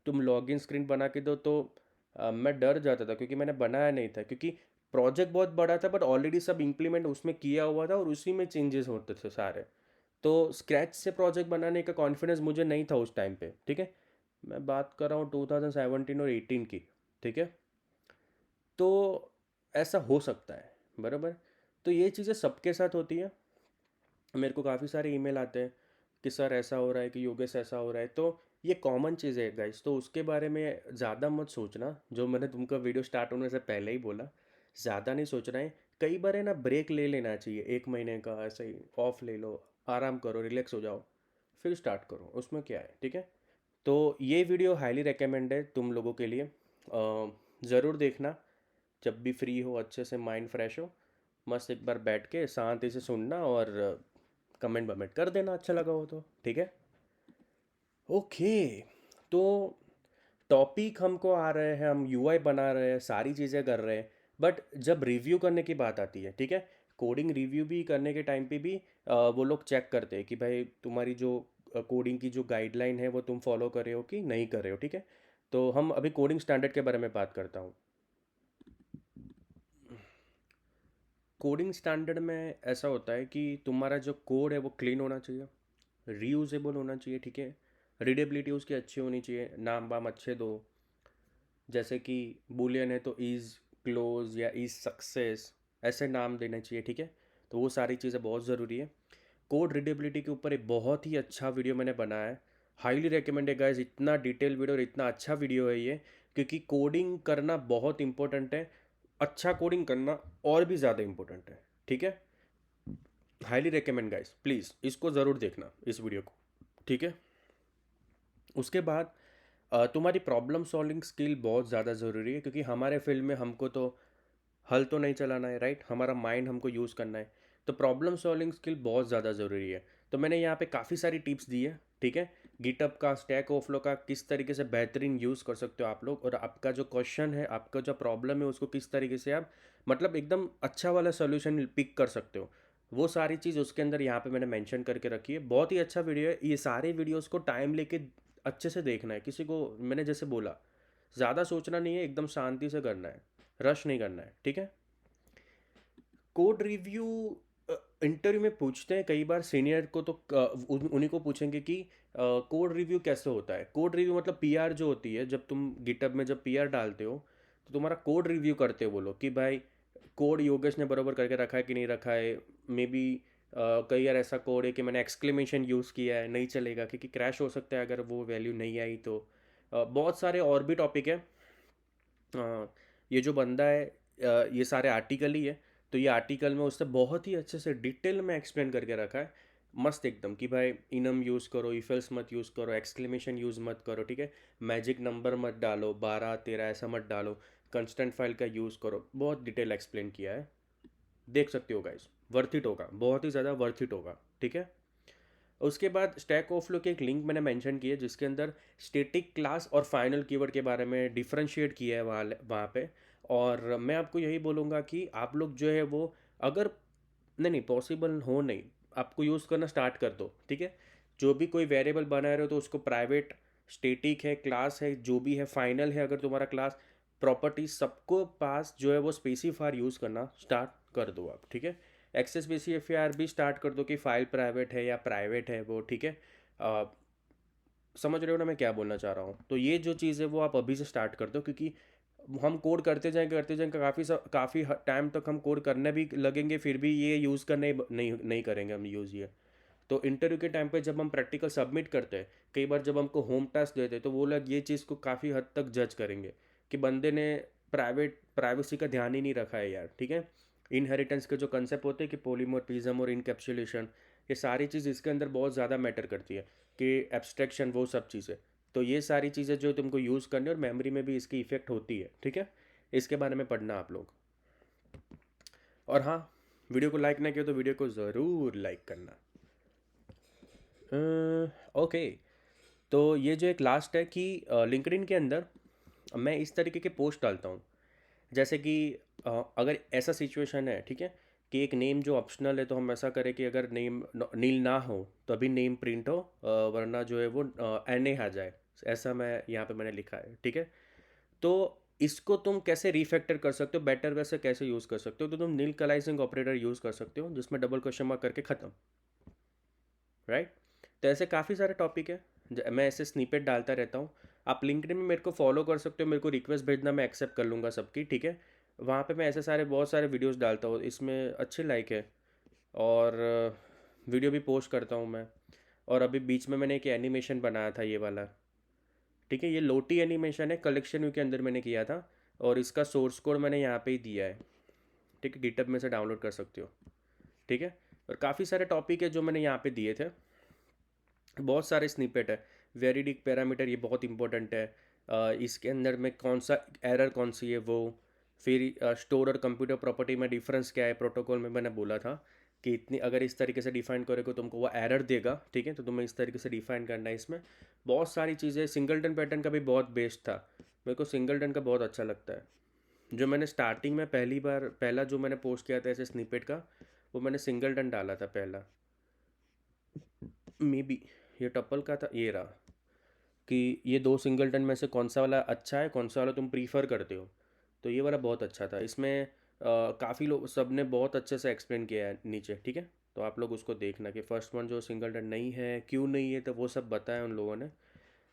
तुम लॉगिन स्क्रीन बना के दो, तो मैं डर जाता था क्योंकि मैंने बनाया नहीं था, क्योंकि प्रोजेक्ट बहुत बड़ा था बट ऑलरेडी सब इम्प्लीमेंट उसमें किया हुआ था और उसी में चेंजेस होते थे सारे। तो स्क्रैच से प्रोजेक्ट बनाने का कॉन्फिडेंस मुझे नहीं था उस टाइम पे, ठीक है। मैं बात कर रहा हूँ 2017 और 18 की, ठीक है। तो ऐसा हो सकता है, बराबर। तो ये चीज़ें सबके साथ होती है। मेरे को काफ़ी सारे ईमेल आते हैं कि सर ऐसा हो रहा है, कि योगेश ऐसा हो रहा है, तो ये कॉमन चीज़ है गाइस। तो उसके बारे में ज़्यादा मत सोचना, जो मैंने तुमको वीडियो स्टार्ट होने से पहले ही बोला, ज़्यादा नहीं सोचना है। कई बार है ना, ब्रेक ले लेना चाहिए, 1 महीने का ऐसे ही ऑफ ले लो, आराम करो, रिलैक्स हो जाओ, फिर स्टार्ट करो, उसमें क्या है, ठीक है। तो ये वीडियो हाईली रेकमेंड है तुम लोगों के लिए, ज़रूर देखना जब भी फ्री हो, अच्छे से माइंड फ्रेश हो, मस्त एक बार बैठ के शांति से सुनना और कमेंट वमेंट कर देना अच्छा लगा हो तो, ठीक है। ओके, तो टॉपिक हमको आ रहे हैं, हम यूआई बना रहे हैं, सारी चीज़ें कर रहे हैं, बट जब रिव्यू करने की बात आती है, ठीक है, कोडिंग रिव्यू भी करने के टाइम पे भी वो लोग चेक करते हैं कि भाई तुम्हारी जो कोडिंग की जो गाइडलाइन है वो तुम फॉलो कर रहे हो कि नहीं कर रहे हो, ठीक है। तो हम अभी कोडिंग स्टैंडर्ड के बारे में बात करता हूँ। कोडिंग स्टैंडर्ड में ऐसा होता है कि तुम्हारा जो कोड है वो क्लीन होना चाहिए, रीयूजेबल होना चाहिए, ठीक है। रीडेबिलिटी उसकी अच्छी होनी चाहिए, नाम वाम अच्छे दो, जैसे कि बुलियन है तो इज़ क्लोज या इज़ सक्सेस, ऐसे नाम देने चाहिए, ठीक है। तो वो सारी चीज़ें बहुत ज़रूरी है। कोड रीडेबिलिटी के ऊपर एक बहुत ही अच्छा वीडियो मैंने बनाया है, हाईली रिकमेंड है गाइज। इतना डिटेल वीडियो और इतना अच्छा वीडियो है ये, क्योंकि कोडिंग करना बहुत इंपॉर्टेंट है, अच्छा कोडिंग करना और भी ज़्यादा इंपॉर्टेंट है, ठीक है। हाईली रिकमेंड गाइस, प्लीज़ इसको ज़रूर देखना, इस वीडियो को, ठीक है। उसके बाद तुम्हारी प्रॉब्लम सॉल्विंग स्किल बहुत ज़्यादा ज़रूरी है, क्योंकि हमारे फील्ड में हमको तो हल तो नहीं चलाना है, राइट, हमारा माइंड हमको यूज़ करना है। तो प्रॉब्लम सॉल्विंग स्किल बहुत ज़्यादा ज़रूरी है। तो मैंने यहाँ पे काफ़ी सारी टिप्स दी है, ठीक है। गिटअप का, स्टैक ओवरफ्लो का किस तरीके से बेहतरीन यूज़ कर सकते हो आप लोग, और आपका जो क्वेश्चन है, आपका जो प्रॉब्लम है, उसको किस तरीके से आप मतलब एकदम अच्छा वाला सोल्यूशन पिक कर सकते हो, वो सारी चीज़ उसके अंदर यहाँ पे मैंने मेंशन करके रखी है। बहुत ही अच्छा वीडियो है ये, सारे वीडियोस को टाइम लेके अच्छे से देखना है। किसी को मैंने जैसे बोला, ज़्यादा सोचना नहीं है, एकदम शांति से करना है, रश नहीं करना है, ठीक है। कोड रिव्यू इंटरव्यू में पूछते हैं कई बार सीनियर को, तो उन्हीं को पूछेंगे कि कोड रिव्यू कैसे होता है। कोड रिव्यू मतलब पीआर जो होती है, जब तुम गिटहब में जब पीआर डालते हो तो तुम्हारा कोड रिव्यू करते हो वो लोग, कि भाई कोड योगेश ने बराबर करके रखा है कि नहीं रखा है। मे बी कई बार ऐसा कोड है कि मैंने एक्सक्लेमेशन यूज़ किया है, नहीं चलेगा क्योंकि क्रैश हो सकता है अगर वो वैल्यू नहीं आई तो। बहुत सारे और भी टॉपिक है। ये जो बंदा है, ये सारे आर्टिकल ही है, तो ये आर्टिकल में उसने बहुत ही अच्छे से डिटेल में एक्सप्लेन करके रखा है, मस्त एकदम, कि भाई इनम यूज़ करो, इफेल्स मत यूज़ करो, एक्सक्लेमेशन यूज़ मत करो, ठीक है। मैजिक नंबर मत डालो, 12 13 ऐसा मत डालो, कंस्टेंट फाइल का यूज़ करो, बहुत डिटेल एक्सप्लेन किया है। देख सकते हो गाइस, वर्थ इट होगा, बहुत ही ज़्यादा वर्थ इट होगा, ठीक है। उसके बाद स्टैक ओवरफ्लो की एक लिंक मैंने मेंशन की है, जिसके अंदर स्टैटिक क्लास और फाइनल कीवर्ड के बारे में डिफरेंशिएट किया है वहाँ वहाँ पे। और मैं आपको यही बोलूँगा कि आप लोग जो है वो, अगर नहीं पॉसिबल हो, नहीं, आपको यूज़ करना स्टार्ट कर दो, ठीक है। जो भी कोई वेरिएबल बना रहे हो तो उसको प्राइवेट, स्टैटिक है, क्लास है, जो भी है, फाइनल है अगर तुम्हारा क्लास, प्रॉपर्टीज सबको पास जो है वो स्पेसिफायर यूज़ करना स्टार्ट कर दो आप, ठीक है। एक्सेस बेसिफायर भी स्टार्ट कर दो कि फाइल प्राइवेट है या प्राइवेट है वो, ठीक है। अ, समझ रहे हो ना मैं क्या बोलना चाह रहा हूँ। तो ये जो चीज़ है वो आप अभी से स्टार्ट कर दो, क्योंकि हम कोड करते जाएंगे, काफ़ी टाइम तक हम कोड करने भी लगेंगे, फिर भी ये यूज़ करने नहीं करेंगे हम यूज़ ये। तो इंटरव्यू के टाइम पे जब हम प्रैक्टिकल सबमिट करते हैं, कई बार जब हमको होम टास्क देते हैं, तो वो लोग ये चीज़ को काफ़ी हद तक जज करेंगे कि बंदे ने प्राइवेसी का ध्यान ही नहीं रखा है यार, ठीक है। इनहेरिटेंस के जो कंसेप्ट होते हैं कि पोलीमॉर्फिज्म और इनकैप्सुलेशन, ये सारी चीज़ इसके अंदर बहुत ज़्यादा मैटर करती है, कि एब्स्ट्रैक्शन, वो सब चीज़ें। तो ये सारी चीज़ें जो तुमको यूज़ करनी है और मेमोरी में भी इसकी इफ़ेक्ट होती है, ठीक है। इसके बारे में पढ़ना आप लोग। और हाँ, वीडियो को लाइक ना किया तो वीडियो को ज़रूर लाइक करना। ओके, तो ये जो एक लास्ट है कि लिंक्डइन के अंदर मैं इस तरीके के पोस्ट डालता हूँ, जैसे कि अगर ऐसा सिचुएशन है, ठीक है, कि एक नेम जो ऑप्शनल है, तो हम ऐसा करें कि अगर नेम नील ना हो तो अभी नेम प्रिंट हो, वरना जो है वो एन ए आ जाए। ऐसा मैं यहाँ पे मैंने लिखा है, ठीक है। तो इसको तुम कैसे रिफैक्टर कर सकते हो, बेटर वैसे कैसे यूज़ कर सकते हो, तो तुम नील कलाइजिंग ऑपरेटर यूज़ कर सकते हो जिसमें डबल क्वेश्चन मार्क करके ख़त्म, राइट। तो ऐसे काफ़ी सारे टॉपिक है, मैं ऐसे स्निपेट डालता रहता हूँ। आप लिंक्डइन में मेरे को फॉलो कर सकते हो, मेरे को रिक्वेस्ट भेजना, मैं एक्सेप्ट कर लूँगा सबकी, ठीक है। वहाँ पे मैं ऐसे सारे बहुत सारे वीडियोस डालता हूँ, इसमें अच्छे लाइक है। और वीडियो भी पोस्ट करता हूँ मैं। और अभी बीच में मैंने एक एनिमेशन बनाया था, ये वाला, ठीक है। ये लोटी एनिमेशन है, कलेक्शन व्यू के अंदर मैंने किया था। और इसका सोर्स कोड मैंने यहाँ पे ही दिया है, ठीक है, गिटहब में से डाउनलोड कर सकते हो, ठीक है। और काफ़ी सारे टॉपिक है जो मैंने यहाँ पे दिए थे, बहुत सारे स्निपेट है। वेरिडिक पैरामीटर ये बहुत इंपॉर्टेंट है। इसके अंदर में कौन सा एरर कौन सी है वो, फिर स्टोर और कंप्यूटर प्रॉपर्टी में डिफरेंस क्या है, प्रोटोकॉल में मैंने बोला था कि इतनी अगर इस तरीके से डिफाइन करोगे तुमको वो एरर देगा, ठीक है। तो तुम्हें इस तरीके से डिफाइन करना है। इसमें बहुत सारी चीज़ें, सिंगलटन पैटर्न का भी बहुत बेस्ट था, मेरे को सिंगलटन का बहुत अच्छा लगता है। जो मैंने स्टार्टिंग में पहला जो मैंने पोस्ट किया था ऐसे स्निपेट का, वो मैंने सिंगलटन डाला था पहला, मे बी ये टप्पल का था, ये रहा, कि ये दो सिंगलटन में से कौन सा वाला अच्छा है, कौन सा वाला तुम प्रीफर करते हो। तो ये वाला बहुत अच्छा था। इसमें काफ़ी लोग, सब ने बहुत अच्छे से एक्सप्लेन किया है नीचे, ठीक है। तो आप लोग उसको देखना कि फर्स्ट वन जो सिंगलटन नहीं है, क्यों नहीं है, तो वो सब बताया उन लोगों ने।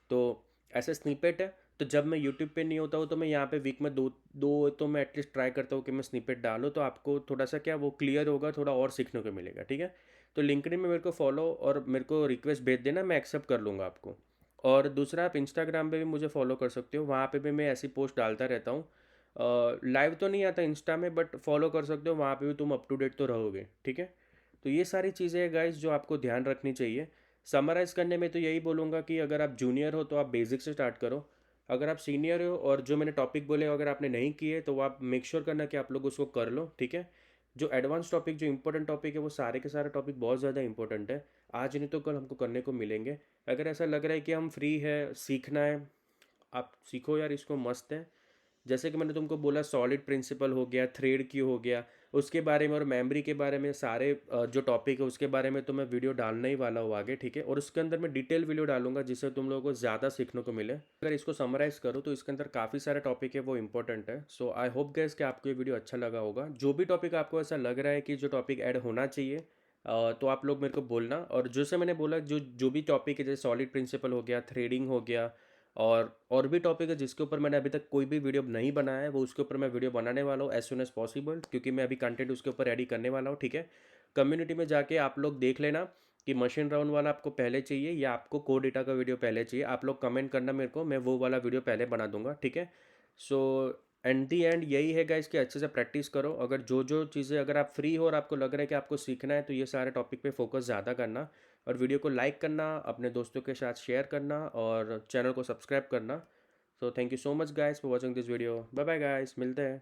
तो ऐसे स्निपेट है। तो जब मैं यूट्यूब पे नहीं होता हूँ तो मैं यहाँ पे वीक में दो दो तो मैं एटलीस्ट ट्राई करता हूँ कि मैं स्निपेट डालूँ, तो आपको थोड़ा सा क्या वो क्लियर होगा, थोड़ा और सीखने को मिलेगा, ठीक है। तो लिंक्डइन में मेरे को फॉलो और मेरे को रिक्वेस्ट भेज देना, मैं एक्सेप्ट कर लूँगा आपको। और दूसरा, आप इंस्टाग्राम पे भी मुझे फॉलो कर सकते हो, वहाँ पे भी मैं ऐसी पोस्ट डालता रहता हूँ। लाइव तो नहीं आता इंस्टा में, बट फॉलो कर सकते हो, वहाँ पे भी तुम अप टू डेट तो रहोगे, ठीक है। तो ये सारी चीज़ें हैं गाइस जो आपको ध्यान रखनी चाहिए। समराइज़ करने में तो यही बोलूँगा कि अगर आप जूनियर हो तो आप बेसिक से स्टार्ट करो। अगर आप सीनियर हो और जो मैंने टॉपिक बोले अगर आपने नहीं किए तो आप मेक श्योर करना कि आप लोग उसको कर लो, ठीक है। जो एडवांस टॉपिक, जो इंपॉर्टेंट टॉपिक है, वो सारे के सारे टॉपिक बहुत ज़्यादा इंपॉर्टेंट है। आज नहीं तो कल हमको करने को मिलेंगे। अगर ऐसा लग रहा है कि हम फ्री है, सीखना है, आप सीखो यार, इसको मस्त है। जैसे कि मैंने तुमको बोला, सॉलिड प्रिंसिपल हो गया, थ्रेड क्यू हो गया, उसके बारे में और मेमोरी के बारे में सारे जो टॉपिक है उसके बारे में तो मैं वीडियो डालने ही वाला हूँ आगे, ठीक है। और उसके अंदर मैं डिटेल वीडियो डालूंगा जिससे तुम लोगों को ज़्यादा सीखने को मिले। अगर इसको समराइज़ करूँ तो इसके अंदर काफ़ी सारे टॉपिक है, वो इंपॉर्टेंट है। सो आई होप गैस कि आपको ये वीडियो अच्छा लगा होगा। जो भी टॉपिक आपको ऐसा लग रहा है कि जो टॉपिक ऐड होना चाहिए, तो आप लोग मेरे को बोलना। और जैसे मैंने बोला, जो जो भी टॉपिक है, जैसे सॉलिड प्रिंसिपल हो गया, थ्रेडिंग हो गया, और भी टॉपिक है जिसके ऊपर मैंने अभी तक कोई भी वीडियो नहीं बनाया है, वो उसके ऊपर मैं वीडियो बनाने वाला हूँ एज सुन एज पॉसिबल, क्योंकि मैं अभी कंटेंट उसके ऊपर रेडी करने वाला हूँ, ठीक है। कम्युनिटी में जाके आप लोग देख लेना कि मशीन राउंड वाला आपको पहले चाहिए या आपको कोड डेटा का वीडियो पहले चाहिए। आप लोग कमेंट करना मेरे को, मैं वो वाला वीडियो पहले बना दूंगा, ठीक है। सो एंड दी एंड यही है गाइस कि अच्छे से प्रैक्टिस करो। अगर जो जो चीज़ें, अगर आप फ्री हो और आपको लग रहा है कि आपको सीखना है, तो ये सारे टॉपिक पे फोकस ज़्यादा करना। और वीडियो को लाइक करना, अपने दोस्तों के साथ शेयर करना और चैनल को सब्सक्राइब करना। So thank you so much guys for watching this video. Bye bye guys, मिलते हैं।